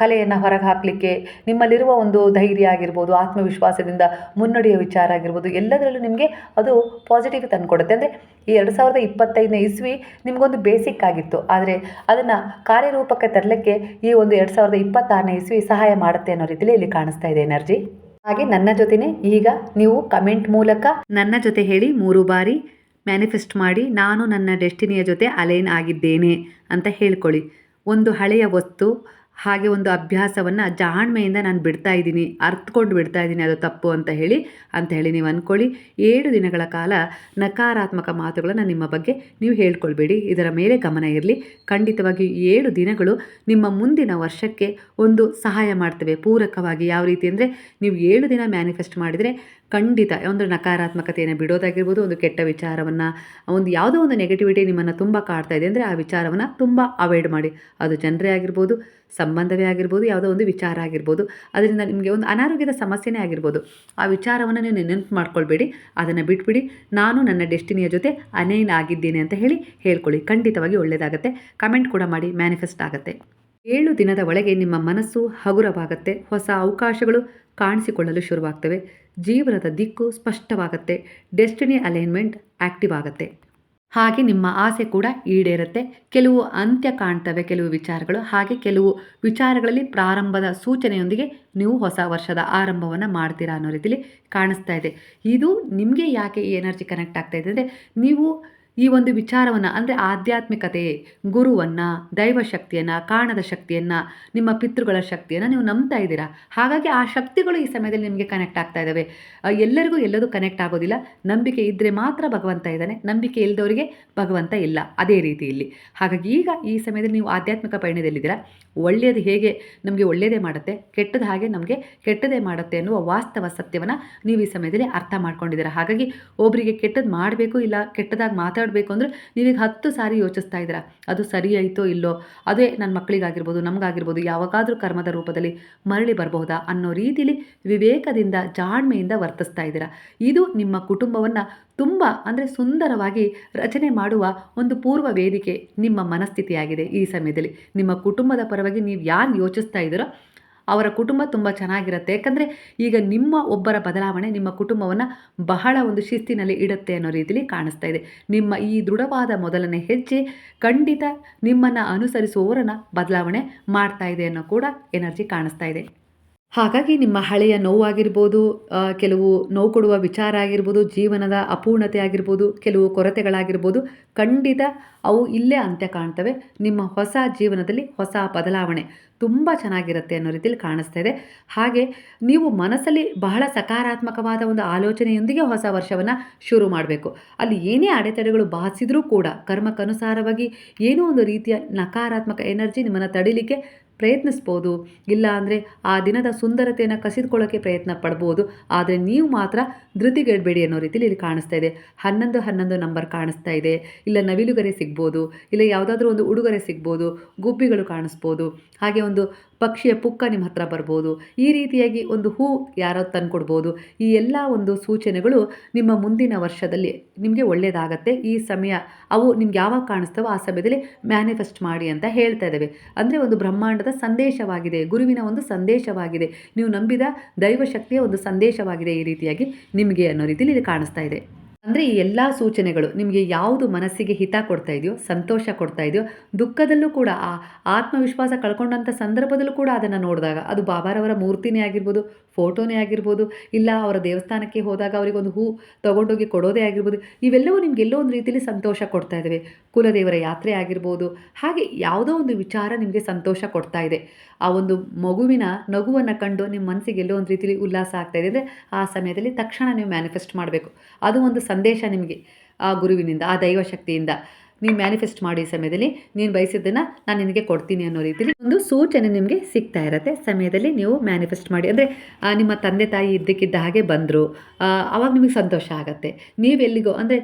ಕಲೆಯನ್ನು ಹೊರಗೆ ಹಾಕಲಿಕ್ಕೆ, ನಿಮ್ಮಲ್ಲಿರುವ ಒಂದು ಧೈರ್ಯ ಆಗಿರ್ಬೋದು, ಆತ್ಮವಿಶ್ವಾಸದಿಂದ ಮುನ್ನಡೆಯೋ ವಿಚಾರ ಆಗಿರ್ಬೋದು, ಎಲ್ಲದರಲ್ಲೂ ನಿಮಗೆ ಅದು ಪಾಸಿಟಿವ್ ತಂದುಕೊಡುತ್ತೆ. ಅಂದರೆ ಈ 2025ನೇ ಇಸ್ವಿ ನಿಮಗೊಂದು ಬೇಸಿಕ್ ಆಗಿತ್ತು, ಆದರೆ ಅದನ್ನು ಕಾರ್ಯರೂಪಕ್ಕೆ ತರಲಿಕ್ಕೆ ಈ ಒಂದು 2026ನೇ ಇಸ್ವಿ ಸಹಾಯ ಮಾಡುತ್ತೆ ಅನ್ನೋ ರೀತಿಯಲ್ಲಿ ಇಲ್ಲಿ ಕಾಣಿಸ್ತಾ ಇದೆ ಎನರ್ಜಿ. ಹಾಗೆ ನನ್ನ ಜೊತೆನೇ ಈಗ ನೀವು ಕಮೆಂಟ್ ಮೂಲಕ ನನ್ನ ಜೊತೆ ಹೇಳಿ 3 ಬಾರಿ ಮ್ಯಾನಿಫೆಸ್ಟ್ ಮಾಡಿ, ನಾನು ನನ್ನ ಡೆಸ್ಟಿನಿಯ ಜೊತೆ ಅಲೈನ್ ಆಗಿದ್ದೇನೆ ಅಂತ ಹೇಳ್ಕೊಳ್ಳಿ. ಒಂದು ಹಳೆಯ ವಸ್ತು, ಹಾಗೆ ಒಂದು ಅಭ್ಯಾಸವನ್ನು ಜಾಣ್ಮೆಯಿಂದ ನಾನು ಬಿಡ್ತಾ ಇದ್ದೀನಿ, ಅರ್ಥಕೊಂಡು ಬಿಡ್ತಾ ಇದ್ದೀನಿ, ಅದು ತಪ್ಪು ಅಂತ ಹೇಳಿ ನೀವು ಅಂದ್ಕೊಳ್ಳಿ. 7 ದಿನಗಳ ಕಾಲ ನಕಾರಾತ್ಮಕ ಮಾತುಗಳನ್ನು ನಿಮ್ಮ ಬಗ್ಗೆ ನೀವು ಹೇಳ್ಕೊಳ್ಬೇಡಿ. ಇದರ ಮೇಲೆ ಗಮನ ಇರಲಿ. ಖಂಡಿತವಾಗಿ 7 ದಿನಗಳು ನಿಮ್ಮ ಮುಂದಿನ ವರ್ಷಕ್ಕೆ ಒಂದು ಸಹಾಯ ಮಾಡ್ತವೆ ಪೂರಕವಾಗಿ. ಯಾವ ರೀತಿ ಅಂದರೆ, ನೀವು 7 ದಿನ ಮ್ಯಾನಿಫೆಸ್ಟ್ ಮಾಡಿದರೆ ಖಂಡಿತ ಒಂದು ನಕಾರಾತ್ಮಕತೆಯನ್ನು ಬಿಡೋದಾಗಿರ್ಬೋದು, ಒಂದು ಕೆಟ್ಟ ವಿಚಾರವನ್ನು, ಒಂದು ಯಾವುದೋ ಒಂದು ನೆಗೆಟಿವಿಟಿ ನಿಮ್ಮನ್ನು ತುಂಬ ಕಾಡ್ತಾ ಇದೆ ಅಂದರೆ ಆ ವಿಚಾರವನ್ನು ತುಂಬ ಅವಾಯ್ಡ್ ಮಾಡಿ. ಅದು ಜನರೇ ಆಗಿರ್ಬೋದು, ಸಂಬಂಧವೇ ಆಗಿರ್ಬೋದು, ಯಾವುದೋ ಒಂದು ವಿಚಾರ ಆಗಿರ್ಬೋದು, ಅದರಿಂದ ನಿಮಗೆ ಒಂದು ಅನಾರೋಗ್ಯದ ಸಮಸ್ಯೆನೇ ಆಗಿರ್ಬೋದು, ಆ ವಿಚಾರವನ್ನು ನೀವು ನೆನಪು ಮಾಡ್ಕೊಳ್ಬೇಡಿ, ಅದನ್ನು ಬಿಟ್ಬಿಡಿ. ನಾನು ನನ್ನ ಡೆಸ್ಟಿನಿಯ ಜೊತೆ ಅಲೈನ್ ಆಗಿದ್ದೇನೆ ಅಂತ ಹೇಳ್ಕೊಳ್ಳಿ. ಖಂಡಿತವಾಗಿ ಒಳ್ಳೆಯದಾಗುತ್ತೆ. ಕಮೆಂಟ್ ಕೂಡ ಮಾಡಿ, ಮ್ಯಾನಿಫೆಸ್ಟ್ ಆಗುತ್ತೆ. 7 ದಿನದ ಒಳಗೆ ನಿಮ್ಮ ಮನಸ್ಸು ಹಗುರವಾಗುತ್ತೆ. ಹೊಸ ಅವಕಾಶಗಳು ಕಾಣಿಸಿಕೊಳ್ಳಲು ಶುರುವಾಗ್ತವೆ. ಜೀವನದ ದಿಕ್ಕು ಸ್ಪಷ್ಟವಾಗುತ್ತೆ. ಡೆಸ್ಟಿನಿ ಅಲೈನ್ಮೆಂಟ್ ಆಕ್ಟಿವ್ ಆಗುತ್ತೆ. ಹಾಗೆ ನಿಮ್ಮ ಆಸೆ ಕೂಡ ಈಡೇರುತ್ತೆ. ಕೆಲವು ಅಂತ್ಯ ಕಾಣ್ತವೆ ಕೆಲವು ವಿಚಾರಗಳು. ಹಾಗೆ ಕೆಲವು ವಿಚಾರಗಳಲ್ಲಿ ಪ್ರಾರಂಭದ ಸೂಚನೆಯೊಂದಿಗೆ ನೀವು ಹೊಸ ವರ್ಷದ ಆರಂಭವನ್ನು ಮಾಡ್ತೀರಾ ಅನ್ನೋ ರೀತಿಯಲ್ಲಿ ಕಾಣಿಸ್ತಾ ಇದೆ. ಇದು ನಿಮಗೆ ಯಾಕೆ ಈ ಎನರ್ಜಿ ಕನೆಕ್ಟ್ ಆಗ್ತಾ ಇದೆ ಅಂದರೆ, ನೀವು ಈ ಒಂದು ವಿಚಾರವನ್ನು ಅಂದರೆ ಆಧ್ಯಾತ್ಮಿಕತೆ, ಗುರುವನ್ನು, ದೈವಶಕ್ತಿಯನ್ನು, ಕಾಣದ ಶಕ್ತಿಯನ್ನು, ನಿಮ್ಮ ಪಿತೃಗಳ ಶಕ್ತಿಯನ್ನು ನೀವು ನಂಬ್ತಾ ಇದ್ದೀರಾ. ಹಾಗಾಗಿ ಆ ಶಕ್ತಿಗಳು ಈ ಸಮಯದಲ್ಲಿ ನಿಮಗೆ ಕನೆಕ್ಟ್ ಆಗ್ತಾ ಇದ್ದಾವೆ. ಎಲ್ಲರಿಗೂ ಎಲ್ಲದೂ ಕನೆಕ್ಟ್ ಆಗೋದಿಲ್ಲ. ನಂಬಿಕೆ ಇದ್ದರೆ ಮಾತ್ರ ಭಗವಂತ ಇದ್ದಾನೆ, ನಂಬಿಕೆ ಇಲ್ಲದವರಿಗೆ ಭಗವಂತ ಇಲ್ಲ. ಅದೇ ರೀತಿ ಇಲ್ಲಿ. ಹಾಗಾಗಿ ಈಗ ಈ ಸಮಯದಲ್ಲಿ ನೀವು ಆಧ್ಯಾತ್ಮಿಕ ಪಯಣದಲ್ಲಿದ್ದೀರಾ. ಒಳ್ಳೆಯದು ಹೇಗೆ ನಮಗೆ ಒಳ್ಳೆಯದೇ ಮಾಡುತ್ತೆ, ಕೆಟ್ಟದ್ದು ಹಾಗೆ ನಮಗೆ ಕೆಟ್ಟದೇ ಮಾಡುತ್ತೆ ಎನ್ನುವ ವಾಸ್ತವ ಸತ್ಯವನ್ನು ನೀವು ಈ ಸಮಯದಲ್ಲಿ ಅರ್ಥ ಮಾಡ್ಕೊಂಡಿದ್ದೀರಾ. ಹಾಗಾಗಿ ಒಬ್ಬರಿಗೆ ಕೆಟ್ಟದ್ದು ಮಾಡಬೇಕು ಇಲ್ಲ ಕೆಟ್ಟದಾಗಿ ಮಾತಾಡಬೇಕು ಅಂದರೆ ನೀವೀಗ 10 ಸಾರಿ ಯೋಚಿಸ್ತಾ ಇದ್ದೀರಾ. ಅದು ಸರಿ ಆಯಿತೋ ಇಲ್ಲೋ, ಅದೇ ನನ್ನ ಮಕ್ಕಳಿಗಾಗಿರ್ಬೋದು, ನಮಗಾಗಿರ್ಬೋದು, ಯಾವಾಗಾದರೂ ಕರ್ಮದ ರೂಪದಲ್ಲಿ ಮರಳಿ ಬರಬಹುದಾ ಅನ್ನೋ ರೀತಿಯಲ್ಲಿ ವಿವೇಕದಿಂದ, ಜಾಣ್ಮೆಯಿಂದ ವರ್ತಿಸ್ತಾ ಇದ್ದೀರಾ. ಇದು ನಿಮ್ಮ ಕುಟುಂಬವನ್ನು ತುಂಬ ಅಂದರೆ ಸುಂದರವಾಗಿ ರಚನೆ ಮಾಡುವ ಒಂದು ಪೂರ್ವ ವೇದಿಕೆ ನಿಮ್ಮ ಮನಸ್ಥಿತಿಯಾಗಿದೆ. ಈ ಸಮಯದಲ್ಲಿ ನಿಮ್ಮ ಕುಟುಂಬದ ಪರವಾಗಿ ನೀವು ಯಾರು ಯೋಚಿಸ್ತಾ ಇದ್ದೀರೋ ಅವರ ಕುಟುಂಬ ತುಂಬ ಚೆನ್ನಾಗಿರುತ್ತೆ. ಯಾಕಂದರೆ ಈಗ ನಿಮ್ಮ ಒಬ್ಬರ ಬದಲಾವಣೆ ನಿಮ್ಮ ಕುಟುಂಬವನ್ನು ಬಹಳ ಒಂದು ಶಿಸ್ತಿನಲ್ಲಿ ಇಡುತ್ತೆ ಅನ್ನೋ ರೀತಿಯಲ್ಲಿ ಕಾಣಿಸ್ತಾ ಇದೆ. ನಿಮ್ಮ ಈ ದೃಢವಾದ ಮೊದಲನೇ ಹೆಜ್ಜೆ ಖಂಡಿತ ನಿಮ್ಮನ್ನು ಅನುಸರಿಸುವವರನ್ನು ಬದಲಾವಣೆ ಮಾಡ್ತಾ ಇದೆ ಅನ್ನೋ ಕೂಡ ಎನರ್ಜಿ ಕಾಣಿಸ್ತಾ ಇದೆ. ಹಾಗಾಗಿ ನಿಮ್ಮ ಹಳೆಯ ನೋವಾಗಿರ್ಬೋದು, ಕೆಲವು ನೋವು ಕೊಡುವ ವಿಚಾರ ಆಗಿರ್ಬೋದು, ಜೀವನದ ಅಪೂರ್ಣತೆ ಆಗಿರ್ಬೋದು, ಕೆಲವು ಕೊರತೆಗಳಾಗಿರ್ಬೋದು, ಖಂಡಿತ ಅವು ಇಲ್ಲೇ ಅಂತ್ಯ ಕಾಣ್ತವೆ. ನಿಮ್ಮ ಹೊಸ ಜೀವನದಲ್ಲಿ ಹೊಸ ಬದಲಾವಣೆ ತುಂಬ ಚೆನ್ನಾಗಿರುತ್ತೆ ಅನ್ನೋ ರೀತಿಯಲ್ಲಿ ಕಾಣಿಸ್ತಾ ಇದೆ. ಹಾಗೆ ನೀವು ಮನಸ್ಸಲ್ಲಿ ಬಹಳ ಸಕಾರಾತ್ಮಕವಾದ ಒಂದು ಆಲೋಚನೆಯೊಂದಿಗೆ ಹೊಸ ವರ್ಷವನ್ನು ಶುರು ಮಾಡಬೇಕು. ಅಲ್ಲಿ ಏನೇ ಅಡೆತಡೆಗಳು ಬಾಧಿಸಿದ್ರೂ ಕೂಡ ಕರ್ಮಕ್ಕನುಸಾರವಾಗಿ ಏನೋ ಒಂದು ರೀತಿಯ ನಕಾರಾತ್ಮಕ ಎನರ್ಜಿ ನಿಮ್ಮನ್ನು ತಡಿಲಿಕ್ಕೆ ಪ್ರಯತ್ನಿಸ್ಬೋದು. ಇಲ್ಲ ಅಂದರೆ ಆ ದಿನದ ಸುಂದರತೆಯನ್ನು ಕಸಿದುಕೊಳ್ಳೋಕ್ಕೆ ಪ್ರಯತ್ನ ಪಡ್ಬೋದು. ಆದರೆ ನೀವು ಮಾತ್ರ ಧೃತಿಗೆಡಬೇಡಿ ಅನ್ನೋ ರೀತಿಯಲ್ಲಿ ಇಲ್ಲಿ ಕಾಣಿಸ್ತಾ ಇದೆ. 11 ನಂಬರ್ ಕಾಣಿಸ್ತಾ ಇದೆ. ಇಲ್ಲ ನವಿಲುಗರೆ ಸಿಗ್ಬೋದು, ಇಲ್ಲ ಯಾವುದಾದ್ರೂ ಒಂದು ಉಡುಗೊರೆ ಸಿಗ್ಬೋದು, ಗುಬ್ಬಿಗಳು ಕಾಣಿಸ್ಬೋದು, ಹಾಗೆ ಒಂದು ಪಕ್ಷಿಯ ಪುಕ್ಕ ನಿಮ್ಮ ಹತ್ರ ಬರ್ಬೋದು. ಈ ರೀತಿಯಾಗಿ ಒಂದು ಹೂ ಯಾರೋ ತಂದುಕೊಡ್ಬೋದು. ಈ ಎಲ್ಲ ಒಂದು ಸೂಚನೆಗಳು ನಿಮ್ಮ ಮುಂದಿನ ವರ್ಷದಲ್ಲಿ ನಿಮಗೆ ಒಳ್ಳೆಯದಾಗತ್ತೆ. ಈ ಸಮಯ ಅವು ನಿಮ್ಗೆ ಯಾವಾಗ ಕಾಣಿಸ್ತವೋ ಆ ಸಮಯದಲ್ಲಿ ಮ್ಯಾನಿಫೆಸ್ಟ್ ಮಾಡಿ ಅಂತ ಹೇಳ್ತಾ ಇದ್ದಾವೆ. ಅಂದರೆ ಒಂದು ಬ್ರಹ್ಮಾಂಡದ ಸಂದೇಶವಾಗಿದೆ, ಗುರುವಿನ ಒಂದು ಸಂದೇಶವಾಗಿದೆ, ನೀವು ನಂಬಿದ ದೈವಶಕ್ತಿಯ ಒಂದು ಸಂದೇಶವಾಗಿದೆ ಈ ರೀತಿಯಾಗಿ ನಿಮಗೆ ಅನ್ನೋ ರೀತಿಯಲ್ಲಿ ಇಲ್ಲಿ ಕಾಣಿಸ್ತಾ ಇದೆ. ಅಂದರೆ ಈ ಎಲ್ಲ ಸೂಚನೆಗಳು ನಿಮಗೆ ಯಾವುದು ಮನಸ್ಸಿಗೆ ಹಿತ ಕೊಡ್ತಾ ಇದೆಯೋ, ಸಂತೋಷ ಕೊಡ್ತಾ ಇದೆಯೋ, ದುಃಖದಲ್ಲೂ ಕೂಡ ಆ ಆತ್ಮವಿಶ್ವಾಸ ಕಳ್ಕೊಂಡಂಥ ಸಂದರ್ಭದಲ್ಲೂ ಕೂಡ ಅದನ್ನು ನೋಡಿದಾಗ, ಅದು ಬಾಬಾರವರ ಮೂರ್ತಿನೇ ಆಗಿರ್ಬೋದು, ಫೋಟೋನೇ ಆಗಿರ್ಬೋದು, ಇಲ್ಲ ಅವರ ದೇವಸ್ಥಾನಕ್ಕೆ ಹೋದಾಗ ಅವರಿಗೊಂದು ಹೂ ತೊಗೊಂಡೋಗಿ ಕೊಡೋದೇ ಆಗಿರ್ಬೋದು, ಇವೆಲ್ಲವೂ ನಿಮ್ಗೆ ಎಲ್ಲೋ ಒಂದು ರೀತಿಯಲ್ಲಿ ಸಂತೋಷ ಕೊಡ್ತಾ ಇದ್ದಾವೆ. ಕುಲದೇವರ ಯಾತ್ರೆ ಆಗಿರ್ಬೋದು, ಹಾಗೆ ಯಾವುದೋ ಒಂದು ವಿಚಾರ ನಿಮಗೆ ಸಂತೋಷ ಕೊಡ್ತಾ ಇದೆ. ಆ ಒಂದು ಮಗುವಿನ ನಗುವನ್ನು ಕಂಡು ನಿಮ್ಮ ಮನಸ್ಸಿಗೆ ಎಲ್ಲೋ ಒಂದು ರೀತಿಯಲ್ಲಿ ಉಲ್ಲಾಸ ಆಗ್ತಾ ಇದೆ ಅಂದರೆ ಆ ಸಮಯದಲ್ಲಿ ತಕ್ಷಣ ನೀವು ಮ್ಯಾನಿಫೆಸ್ಟ್ ಮಾಡಬೇಕು. ಅದು ಒಂದು ಸಂದೇಶ ನಿಮಗೆ ಆ ಗುರುವಿನಿಂದ, ಆ ದೈವಶಕ್ತಿಯಿಂದ ನೀವು ಮ್ಯಾನಿಫೆಸ್ಟ್ ಮಾಡಿ ಸಮಯದಲ್ಲಿ ನೀನು ಬಯಸಿದ್ದನ್ನು ನಾನು ನಿನಗೆ ಕೊಡ್ತೀನಿ ಅನ್ನೋ ರೀತಿಯಲ್ಲಿ ಒಂದು ಸೂಚನೆ ನಿಮಗೆ ಸಿಗ್ತಾ ಇರುತ್ತೆ. ಸಮಯದಲ್ಲಿ ನೀವು ಮ್ಯಾನಿಫೆಸ್ಟ್ ಮಾಡಿ. ಅಂದರೆ ನಿಮ್ಮ ತಂದೆ ತಾಯಿ ಇದ್ದಕ್ಕಿದ್ದ ಹಾಗೆ ಬಂದರು, ಆವಾಗ ನಿಮಗೆ ಸಂತೋಷ ಆಗುತ್ತೆ. ನೀವೆಲ್ಲಿಗೋ ಅಂದರೆ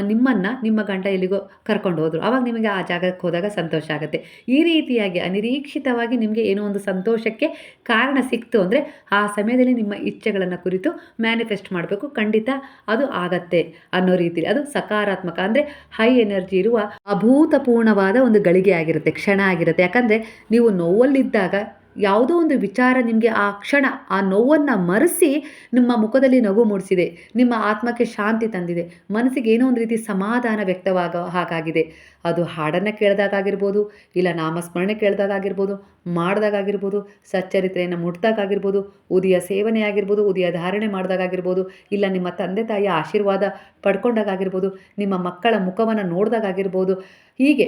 ನಿಮ್ಮನ್ನು ನಿಮ್ಮ ಗಂಡ ಎಲ್ಲಿಗೋ ಕರ್ಕೊಂಡು ಹೋದರು, ಆವಾಗ ನಿಮಗೆ ಆ ಜಾಗಕ್ಕೆ ಹೋದಾಗ ಸಂತೋಷ ಆಗುತ್ತೆ. ಈ ರೀತಿಯಾಗಿ ಅನಿರೀಕ್ಷಿತವಾಗಿ ನಿಮಗೆ ಏನೋ ಒಂದು ಸಂತೋಷಕ್ಕೆ ಕಾರಣ ಸಿಕ್ತು ಅಂದರೆ ಆ ಸಮಯದಲ್ಲಿ ನಿಮ್ಮ ಇಚ್ಛೆಗಳನ್ನು ಕುರಿತು ಮ್ಯಾನಿಫೆಸ್ಟ್ ಮಾಡಬೇಕು. ಖಂಡಿತ ಅದು ಆಗತ್ತೆ ಅನ್ನೋ ರೀತಿ. ಅದು ಸಕಾರಾತ್ಮಕ ಅಂದರೆ ಹೈ ಎನರ್ಜಿ ಇರುವ ಅಭೂತಪೂರ್ಣವಾದ ಒಂದು ಗಳಿಗೆ ಆಗಿರುತ್ತೆ, ಕ್ಷಣ ಆಗಿರುತ್ತೆ. ಯಾಕಂದರೆ ನೀವು ನೋವಲ್ಲಿದ್ದಾಗ ಯಾವುದೋ ಒಂದು ವಿಚಾರ ನಿಮಗೆ ಆ ಕ್ಷಣ ಆ ನೋವನ್ನು ಮರೆಸಿ ನಿಮ್ಮ ಮುಖದಲ್ಲಿ ನಗು ಮೂಡಿಸಿದೆ, ನಿಮ್ಮ ಆತ್ಮಕ್ಕೆ ಶಾಂತಿ ತಂದಿದೆ, ಮನಸ್ಸಿಗೆ ಏನೋ ಒಂದು ರೀತಿ ಸಮಾಧಾನ ವ್ಯಕ್ತವಾಗೋ ಹಾಗಾಗಿದೆ. ಅದು ಹಾಡನ್ನು ಕೇಳಿದಾಗಿರ್ಬೋದು, ಇಲ್ಲ ನಾಮಸ್ಮರಣೆ ಕೇಳಿದಾಗಿರ್ಬೋದು, ಮಾಡಿದಾಗಿರ್ಬೋದು, ಸಚ್ಚರಿತ್ರೆಯನ್ನು ಮುಟ್ದಾಗಿರ್ಬೋದು, ಉದಿಯ ಸೇವನೆ ಆಗಿರ್ಬೋದು, ಉದಿಯ ಧಾರಣೆ ಮಾಡಿದಾಗಿರ್ಬೋದು, ಇಲ್ಲ ನಿಮ್ಮ ತಂದೆ ತಾಯಿಯ ಆಶೀರ್ವಾದ ಪಡ್ಕೊಂಡಾಗಿರ್ಬೋದು, ನಿಮ್ಮ ಮಕ್ಕಳ ಮುಖವನ್ನು ನೋಡಿದಾಗಿರ್ಬೋದು. ಹೀಗೆ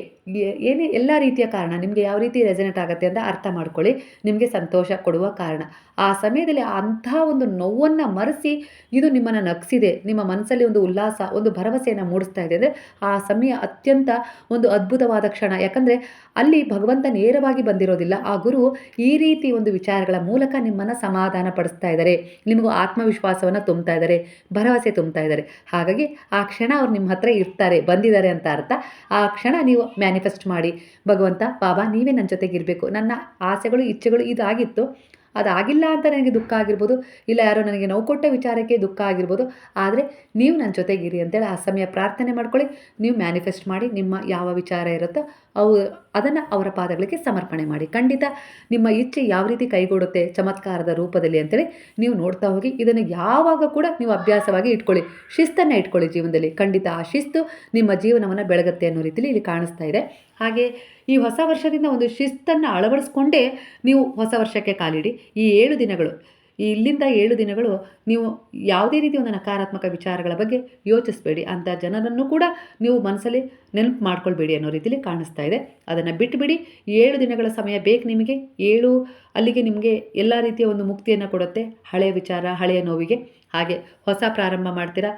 ಏನೇ ಎಲ್ಲ ರೀತಿಯ ಕಾರಣ ನಿಮಗೆ ಯಾವ ರೀತಿ ರೆಸನೇಟ್ ಆಗುತ್ತೆ ಅಂತ ಅರ್ಥ ಮಾಡ್ಕೊಳ್ಳಿ. ನಿಮಗೆ ಸಂತೋಷ ಕೊಡುವ ಕಾರಣ ಆ ಸಮಯದಲ್ಲಿ ಅಂಥ ಒಂದು ನೋವನ್ನು ಮರೆಸಿ ಇದು ನಿಮ್ಮನ್ನು ನಗಿಸಿದೆ, ನಿಮ್ಮ ಮನಸ್ಸಲ್ಲಿ ಒಂದು ಉಲ್ಲಾಸ, ಒಂದು ಭರವಸೆಯನ್ನು ಮೂಡಿಸ್ತಾ ಇದೆ ಅಂದರೆ ಆ ಸಮಯ ಅತ್ಯಂತ ಒಂದು ಅದ್ಭುತವಾದ ಕ್ಷಣ. ಯಾಕಂದರೆ ಅಲ್ಲಿ ಭಗವಂತ ನೇರವಾಗಿ ಬಂದಿರೋದಿಲ್ಲ, ಆ ಗುರು ಈ ರೀತಿ ಒಂದು ವಿಚಾರಗಳ ಮೂಲಕ ನಿಮ್ಮನ್ನು ಸಮಾಧಾನ ಪಡಿಸ್ತಾ ಇದ್ದಾರೆ, ನಿಮಗೂ ಆತ್ಮವಿಶ್ವಾಸವನ್ನು ತುಂಬ್ತಾ ಇದ್ದಾರೆ, ಭರವಸೆ ತುಂಬ್ತಾ ಇದ್ದಾರೆ. ಹಾಗಾಗಿ ಆ ಕ್ಷಣ ಅವ್ರು ನಿಮ್ಮ ಹತ್ರ ಇರ್ತಾರೆ, ಬಂದಿದ್ದಾರೆ ಅಂತ ಅರ್ಥ. ಆ ಕ್ಷಣ ನೀವು ಮ್ಯಾನಿಫೆಸ್ಟ್ ಮಾಡಿ, ಭಗವಂತ ಬಾಬಾ ನೀವೇ ನನ್ನ ಜೊತೆಗಿರಬೇಕು, ನನ್ನ ಆಸೆಗಳು ಇಚ್ಛೆಗಳು ಇದಾಗಿತ್ತು, ಅದಾಗಿಲ್ಲ ಅಂತ ನನಗೆ ದುಃಖ ಆಗಿರ್ಬೋದು, ಇಲ್ಲ ಯಾರೋ ನನಗೆ ನೋವು ಕೊಟ್ಟ ವಿಚಾರಕ್ಕೆ ದುಃಖ ಆಗಿರ್ಬೋದು, ಆದರೆ ನೀವು ನನ್ನ ಜೊತೆಗಿರಿ ಅಂತೇಳಿ ಆ ಸಮಯ ಪ್ರಾರ್ಥನೆ ಮಾಡ್ಕೊಳ್ಳಿ. ನೀವು ಮ್ಯಾನಿಫೆಸ್ಟ್ ಮಾಡಿ ನಿಮ್ಮ ಯಾವ ವಿಚಾರ ಇರುತ್ತೋ ಅವು ಅದನ್ನು ಅವರ ಪಾದಗಳಿಗೆ ಸಮರ್ಪಣೆ ಮಾಡಿ. ಖಂಡಿತ ನಿಮ್ಮ ಇಚ್ಛೆ ಯಾವ ರೀತಿ ಕೈಗೂಡುತ್ತೆ ಚಮತ್ಕಾರದ ರೂಪದಲ್ಲಿ ಅಂತೇಳಿ ನೀವು ನೋಡ್ತಾ ಹೋಗಿ. ಇದನ್ನು ಯಾವಾಗ ಕೂಡ ನೀವು ಅಭ್ಯಾಸವಾಗಿ ಇಟ್ಕೊಳ್ಳಿ, ಶಿಸ್ತನ್ನು ಇಟ್ಕೊಳ್ಳಿ ಜೀವನದಲ್ಲಿ. ಖಂಡಿತ ಆ ಶಿಸ್ತು ನಿಮ್ಮ ಜೀವನವನ್ನು ಬೆಳಗುತ್ತೆ ಅನ್ನೋ ರೀತಿಯಲ್ಲಿ ಇಲ್ಲಿ ಕಾಣಿಸ್ತಾ ಇದೆ. ಹಾಗೆ ಈ ಹೊಸ ವರ್ಷದಿಂದ ಒಂದು ಶಿಸ್ತನ್ನು ಅಳವಡಿಸ್ಕೊಂಡೇ ನೀವು ಹೊಸ ವರ್ಷಕ್ಕೆ ಕಾಲಿಡಿ. ಈ 7 ದಿನಗಳು, ಇಲ್ಲಿಂದ 7 ದಿನಗಳು ನೀವು ಯಾವುದೇ ರೀತಿ ಒಂದು ನಕಾರಾತ್ಮಕ ವಿಚಾರಗಳ ಬಗ್ಗೆ ಯೋಚಿಸಬೇಡಿ. ಅಂಥ ಜನರನ್ನು ಕೂಡ ನೀವು ಮನಸ್ಸಲ್ಲಿ ನೆನಪು ಮಾಡ್ಕೊಳ್ಬೇಡಿ ಅನ್ನೋ ರೀತಿಯಲ್ಲಿ ಕಾಣಿಸ್ತಾ ಇದೆ. ಅದನ್ನು ಬಿಟ್ಟುಬಿಡಿ. 7 ದಿನಗಳ ಸಮಯ ಬೇಕು ನಿಮಗೆ. ಅಲ್ಲಿಗೆ ನಿಮಗೆ ಎಲ್ಲ ರೀತಿಯ ಒಂದು ಮುಕ್ತಿಯನ್ನು ಕೊಡುತ್ತೆ. ಹಳೆಯ ವಿಚಾರ, ಹಳೆಯ ನೋವಿಗೆ. ಹಾಗೆ ಹೊಸ ಪ್ರಾರಂಭ ಮಾಡ್ತೀರಾ.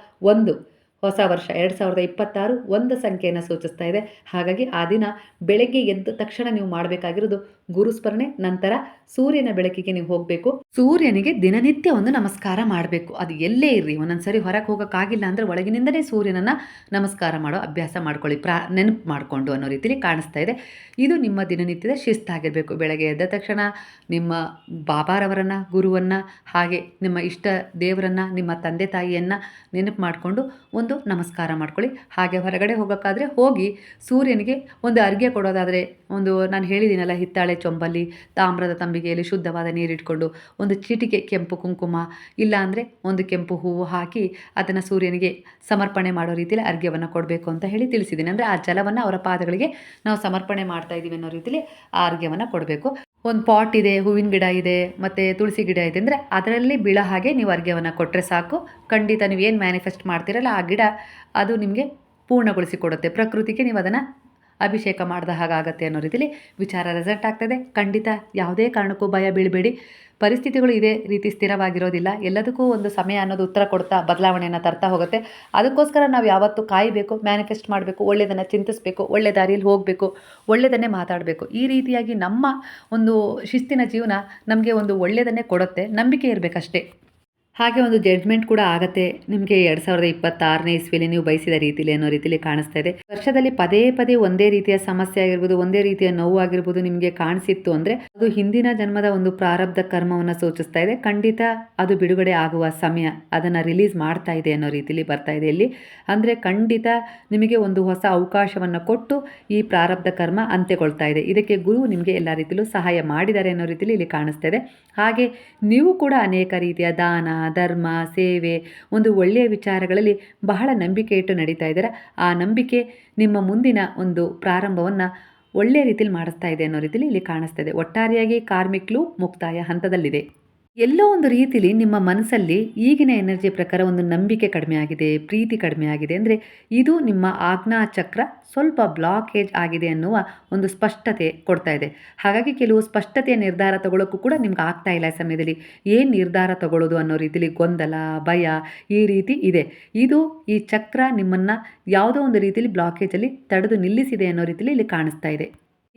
ಹೊಸ ವರ್ಷ 2026 ಒಂದು ಸಂಖ್ಯೆಯನ್ನು ಸೂಚಿಸ್ತಾ ಇದೆ. ಹಾಗಾಗಿ ಆ ದಿನ ಬೆಳಗ್ಗೆ ಎದ್ದ ತಕ್ಷಣ ನೀವು ಮಾಡಬೇಕಾಗಿರೋದು ಗುರುಸ್ಮರಣೆ, ನಂತರ ಸೂರ್ಯನ ಬೆಳಕಿಗೆ ನೀವು ಹೋಗಬೇಕು. ಸೂರ್ಯನಿಗೆ ದಿನನಿತ್ಯ ಒಂದು ನಮಸ್ಕಾರ ಮಾಡಬೇಕು. ಅದು ಎಲ್ಲೇ ಇರ್ರಿ, ಒಂದೊಂದ್ಸರಿ ಹೊರಗೆ ಹೋಗೋಕ್ಕಾಗಿಲ್ಲ ಅಂದರೆ ಒಳಗಿನಿಂದಲೇ ಸೂರ್ಯನನ್ನು ನಮಸ್ಕಾರ ಮಾಡೋ ಅಭ್ಯಾಸ ಮಾಡ್ಕೊಳ್ಳಿ, ನೆನಪು ಮಾಡಿಕೊಂಡು ಅನ್ನೋ ರೀತಿಯಲ್ಲಿ ಕಾಣಿಸ್ತಾ ಇದೆ. ಇದು ನಿಮ್ಮ ದಿನನಿತ್ಯದ ಶಿಸ್ತಾಗಿರಬೇಕು. ಬೆಳಗ್ಗೆ ಎದ್ದ ತಕ್ಷಣ ನಿಮ್ಮ ಬಾಬಾರವರನ್ನು, ಗುರುವನ್ನು, ಹಾಗೆ ನಿಮ್ಮ ಇಷ್ಟ ದೇವರನ್ನು, ನಿಮ್ಮ ತಂದೆ ತಾಯಿಯನ್ನು ನೆನಪು ಮಾಡಿಕೊಂಡು ಒಂದು ನಮಸ್ಕಾರ ಮಾಡ್ಕೊಳ್ಳಿ. ಹಾಗೆ ಹೊರಗಡೆ ಹೋಗೋಕ್ಕಾದರೆ ಹೋಗಿ ಸೂರ್ಯನಿಗೆ ಒಂದು ಅರ್ಘ್ಯ ಕೊಡೋದಾದರೆ, ನಾನು ಹೇಳಿದ್ದೀನಲ್ಲ, ಹಿತ್ತಾಳೆ ಚೊಂಬಲ್ಲಿ ತಾಮ್ರದ ತಂಬಿಗೆಯಲ್ಲಿ ಶುದ್ಧವಾದ ನೀರಿಟ್ಕೊಂಡು ಒಂದು ಚಿಟಿಕೆ ಕೆಂಪು ಕುಂಕುಮ, ಇಲ್ಲ ಅಂದರೆ ಒಂದು ಕೆಂಪು ಹೂವು ಹಾಕಿ ಅದನ್ನು ಸೂರ್ಯನಿಗೆ ಸಮರ್ಪಣೆ ಮಾಡೋ ರೀತಿಯಲ್ಲಿ ಅರ್ಘ್ಯವನ್ನು ಕೊಡಬೇಕು ಅಂತ ಹೇಳಿ ತಿಳಿಸಿದ್ದೀನಿ. ಅಂದರೆ ಆ ಜಲವನ್ನು ಅವರ ಪಾದಗಳಿಗೆ ನಾವು ಸಮರ್ಪಣೆ ಮಾಡ್ತಾ ಇದ್ದೀವಿ ಅನ್ನೋ ರೀತಿಯಲ್ಲಿ ಆ ಅರ್ಘ್ಯವನ್ನು ಕೊಡಬೇಕು. ಒಂದು ಪಾಟ್ ಇದೆ, ಹೂವಿನ ಗಿಡ ಇದೆ, ಮತ್ತು ತುಳಸಿ ಗಿಡ ಇದೆ ಅಂದರೆ ಅದರಲ್ಲಿ ಬೀಳೋ ಹಾಗೆ ನೀವು ಅರ್ಘ್ಯವನ್ನು ಕೊಟ್ಟರೆ ಸಾಕು. ಖಂಡಿತ ನೀವು ಏನು ಮ್ಯಾನಿಫೆಸ್ಟ್ ಮಾಡ್ತೀರಲ್ಲ ಆ ಗಿಡ ಅದು ನಿಮಗೆ ಪೂರ್ಣಗೊಳಿಸಿ ಕೊಡುತ್ತೆ. ಪ್ರಕೃತಿಗೆ ನೀವು ಅದನ್ನು ಅಭಿಷೇಕ ಮಾಡಿದ ಹಾಗಾಗತ್ತೆ ಅನ್ನೋ ರೀತಿಯಲ್ಲಿ ವಿಚಾರ ರೆಸಲ್ಟ್ ಆಗ್ತದೆ. ಖಂಡಿತ ಯಾವುದೇ ಕಾರಣಕ್ಕೂ ಭಯ ಬೀಳಬೇಡಿ. ಪರಿಸ್ಥಿತಿಗಳು ಇದೇ ರೀತಿ ಸ್ಥಿರವಾಗಿರೋದಿಲ್ಲ. ಎಲ್ಲದಕ್ಕೂ ಒಂದು ಸಮಯ ಅನ್ನೋದು ಉತ್ತರ ಕೊಡ್ತಾ ಬದಲಾವಣೆಯನ್ನು ತರ್ತಾ ಹೋಗುತ್ತೆ. ಅದಕ್ಕೋಸ್ಕರ ನಾವು ಯಾವತ್ತೂ ಕಾಯಬೇಕು, ಮ್ಯಾನಿಫೆಸ್ಟ್ ಮಾಡಬೇಕು, ಒಳ್ಳೆಯದನ್ನು ಚಿಂತಿಸಬೇಕು, ಒಳ್ಳೆ ದಾರಿಯಲ್ಲಿ ಹೋಗಬೇಕು, ಒಳ್ಳೆಯದನ್ನೇ ಮಾತಾಡಬೇಕು. ಈ ರೀತಿಯಾಗಿ ನಮ್ಮ ಒಂದು ಶಿಸ್ತಿನ ಜೀವನ ನಮಗೆ ಒಂದು ಒಳ್ಳೆಯದನ್ನೇ ಕೊಡುತ್ತೆ. ನಂಬಿಕೆ ಇರಬೇಕಷ್ಟೇ. ಹಾಗೆ ಒಂದು ಜಡ್ಜ್ಮೆಂಟ್ ಕೂಡ ಆಗುತ್ತೆ ನಿಮಗೆ 2026ನೇ ಇಸ್ವಿಯಲ್ಲಿ ನೀವು ಬಯಸಿದ ರೀತಿಯಲ್ಲಿ ಅನ್ನೋ ರೀತಿಯಲ್ಲಿ ಕಾಣಿಸ್ತಾ ಇದೆ. ವರ್ಷದಲ್ಲಿ ಪದೇ ಪದೇ ಒಂದೇ ರೀತಿಯ ಸಮಸ್ಯೆ ಆಗಿರ್ಬೋದು, ಒಂದೇ ರೀತಿಯ ನೋವು ಆಗಿರ್ಬೋದು ನಿಮಗೆ ಕಾಣಿಸಿತ್ತು ಅಂದರೆ ಅದು ಹಿಂದಿನ ಜನ್ಮದ ಒಂದು ಪ್ರಾರಬ್ಧ ಕರ್ಮವನ್ನು ಸೂಚಿಸ್ತಾ ಇದೆ. ಖಂಡಿತ ಅದು ಬಿಡುಗಡೆ ಆಗುವ ಸಮಯ, ಅದನ್ನು ರಿಲೀಸ್ ಮಾಡ್ತಾ ಇದೆ ಅನ್ನೋ ರೀತಿಯಲ್ಲಿ ಬರ್ತಾ ಇದೆ ಇಲ್ಲಿ. ಅಂದರೆ ಖಂಡಿತ ನಿಮಗೆ ಒಂದು ಹೊಸ ಅವಕಾಶವನ್ನು ಕೊಟ್ಟು ಈ ಪ್ರಾರಬ್ಧ ಕರ್ಮ ಅಂತ್ಯಗೊಳ್ತಾ ಇದೆ. ಇದಕ್ಕೆ ಗುರು ನಿಮಗೆ ಎಲ್ಲ ರೀತಿಯಲ್ಲೂ ಸಹಾಯ ಮಾಡಿದ್ದಾರೆ ಅನ್ನೋ ರೀತಿಯಲ್ಲಿ ಇಲ್ಲಿ ಕಾಣಿಸ್ತಾ ಇದೆ. ಹಾಗೆ ನೀವು ಕೂಡ ಅನೇಕ ರೀತಿಯ ದಾನ, ಧರ್ಮ, ಸೇವೆ, ಒಂದು ಒಳ್ಳೆಯ ವಿಚಾರಗಳಲ್ಲಿ ಬಹಳ ನಂಬಿಕೆ ಇಟ್ಟು ನಡೀತಾ ಇದ್ದಾರೆ. ಆ ನಂಬಿಕೆ ನಿಮ್ಮ ಮುಂದಿನ ಒಂದು ಪ್ರಾರಂಭವನ್ನು ಒಳ್ಳೆಯ ರೀತಿಯಲ್ಲಿ ಮಾಡಿಸ್ತಾ ಇದೆ ಅನ್ನೋ ರೀತಿಯಲ್ಲಿ ಇಲ್ಲಿ ಕಾಣಿಸ್ತಾ ಇದೆ. ಒಟ್ಟಾರೆಯಾಗಿ ಕಾರ್ಮಿಕ್ ಲೂಪ್ ಮುಕ್ತಾಯ ಹಂತದಲ್ಲಿದೆ. ಎಲ್ಲೋ ಒಂದು ರೀತಿಲಿ ನಿಮ್ಮ ಮನಸ್ಸಲ್ಲಿ ಈಗಿನ ಎನರ್ಜಿ ಪ್ರಕಾರ ಒಂದು ನಂಬಿಕೆ ಕಡಿಮೆ ಆಗಿದೆ, ಪ್ರೀತಿ ಕಡಿಮೆ ಆಗಿದೆ. ಅಂದರೆ ಇದು ನಿಮ್ಮ ಆಜ್ಞಾ ಚಕ್ರ ಸ್ವಲ್ಪ ಬ್ಲಾಕೇಜ್ ಆಗಿದೆ ಅನ್ನುವ ಒಂದು ಸ್ಪಷ್ಟತೆ ಕೊಡ್ತಾ ಇದೆ. ಹಾಗಾಗಿ ಕೆಲವು ಸ್ಪಷ್ಟತೆಯ ನಿರ್ಧಾರ ತಗೊಳ್ಳೋಕ್ಕೂ ಕೂಡ ನಿಮ್ಗೆ ಆಗ್ತಾ ಇಲ್ಲ. ಈ ಸಮಯದಲ್ಲಿ ಏನು ನಿರ್ಧಾರ ತಗೊಳ್ಳೋದು ಅನ್ನೋ ರೀತಿಲಿ ಗೊಂದಲ, ಭಯ ಈ ರೀತಿ ಇದೆ. ಈ ಚಕ್ರ ನಿಮ್ಮನ್ನು ಯಾವುದೋ ಒಂದು ರೀತಿಯಲ್ಲಿ ಬ್ಲಾಕೇಜಲ್ಲಿ ತಡೆದು ನಿಲ್ಲಿಸಿದೆ ಅನ್ನೋ ರೀತಿಯಲ್ಲಿ ಇಲ್ಲಿ ಕಾಣಿಸ್ತಾ ಇದೆ.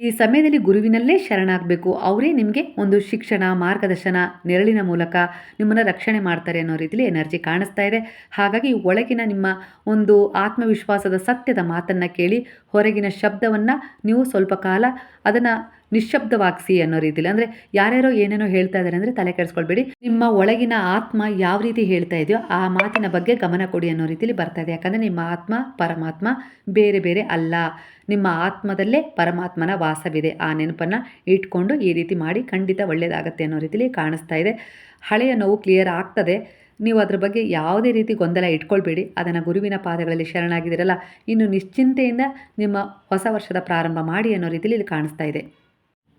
ಈ ಸಮಯದಲ್ಲಿ ಗುರುವಿನಲ್ಲೇ ಶರಣಾಗಬೇಕು. ಅವರೇ ನಿಮಗೆ ಒಂದು ಶಿಕ್ಷಣ, ಮಾರ್ಗದರ್ಶನ, ನೆರಳಿನ ಮೂಲಕ ನಿಮ್ಮನ್ನು ರಕ್ಷಣೆ ಮಾಡ್ತಾರೆ ಅನ್ನೋ ರೀತಿಯಲ್ಲಿ ಎನರ್ಜಿ ಕಾಣಿಸ್ತಾ ಇದೆ. ಹಾಗಾಗಿ ಒಳಗಿನ ನಿಮ್ಮ ಒಂದು ಆತ್ಮವಿಶ್ವಾಸದ ಸತ್ಯದ ಮಾತನ್ನು ಕೇಳಿ ಹೊರಗಿನ ಶಬ್ದವನ್ನು ನೀವು ಸ್ವಲ್ಪ ಕಾಲ ಅದನ್ನು ನಿಶ್ಶಬ್ದವಾಗಿಸಿ ಅನ್ನೋ ರೀತಿಯಲ್ಲಿ. ಅಂದರೆ ಯಾರ್ಯಾರೋ ಏನೇನೋ ಹೇಳ್ತಾ ಇದ್ದಾರೆ ಅಂದರೆ ತಲೆ ಕೆಡಿಸ್ಕೊಳ್ಬೇಡಿ. ನಿಮ್ಮ ಒಳಗಿನ ಆತ್ಮ ಯಾವ ರೀತಿ ಹೇಳ್ತಾ ಇದೆಯೋ ಆ ಮಾತಿನ ಬಗ್ಗೆ ಗಮನ ಕೊಡಿ ಅನ್ನೋ ರೀತಿಯಲ್ಲಿ ಬರ್ತಾ ಇದೆ. ಯಾಕಂದರೆ ನಿಮ್ಮ ಆತ್ಮ ಪರಮಾತ್ಮ ಬೇರೆ ಬೇರೆ ಅಲ್ಲ. ನಿಮ್ಮ ಆತ್ಮದಲ್ಲೇ ಪರಮಾತ್ಮನ ವಾಸವಿದೆ. ಆ ನೆನಪನ್ನು ಇಟ್ಕೊಂಡು ಈ ರೀತಿ ಮಾಡಿ ಖಂಡಿತ ಒಳ್ಳೆಯದಾಗತ್ತೆ ಅನ್ನೋ ರೀತಿಯಲ್ಲಿ ಕಾಣಿಸ್ತಾ ಇದೆ. ಹಳೆಯ ನೋವು ಕ್ಲಿಯರ್ ಆಗ್ತದೆ. ನೀವು ಅದ್ರ ಬಗ್ಗೆ ಯಾವುದೇ ರೀತಿ ಗೊಂದಲ ಇಟ್ಕೊಳ್ಬೇಡಿ. ಅದನ್ನು ಗುರುವಿನ ಪಾದಗಳಲ್ಲಿ ಶರಣಾಗಿದ್ದೀರಲ್ಲ, ಇನ್ನು ನಿಶ್ಚಿಂತೆಯಿಂದ ನಿಮ್ಮ ಹೊಸ ವರ್ಷದ ಪ್ರಾರಂಭ ಮಾಡಿ ಅನ್ನೋ ರೀತಿಯಲ್ಲಿ ಇಲ್ಲಿ ಕಾಣಿಸ್ತಾ ಇದೆ.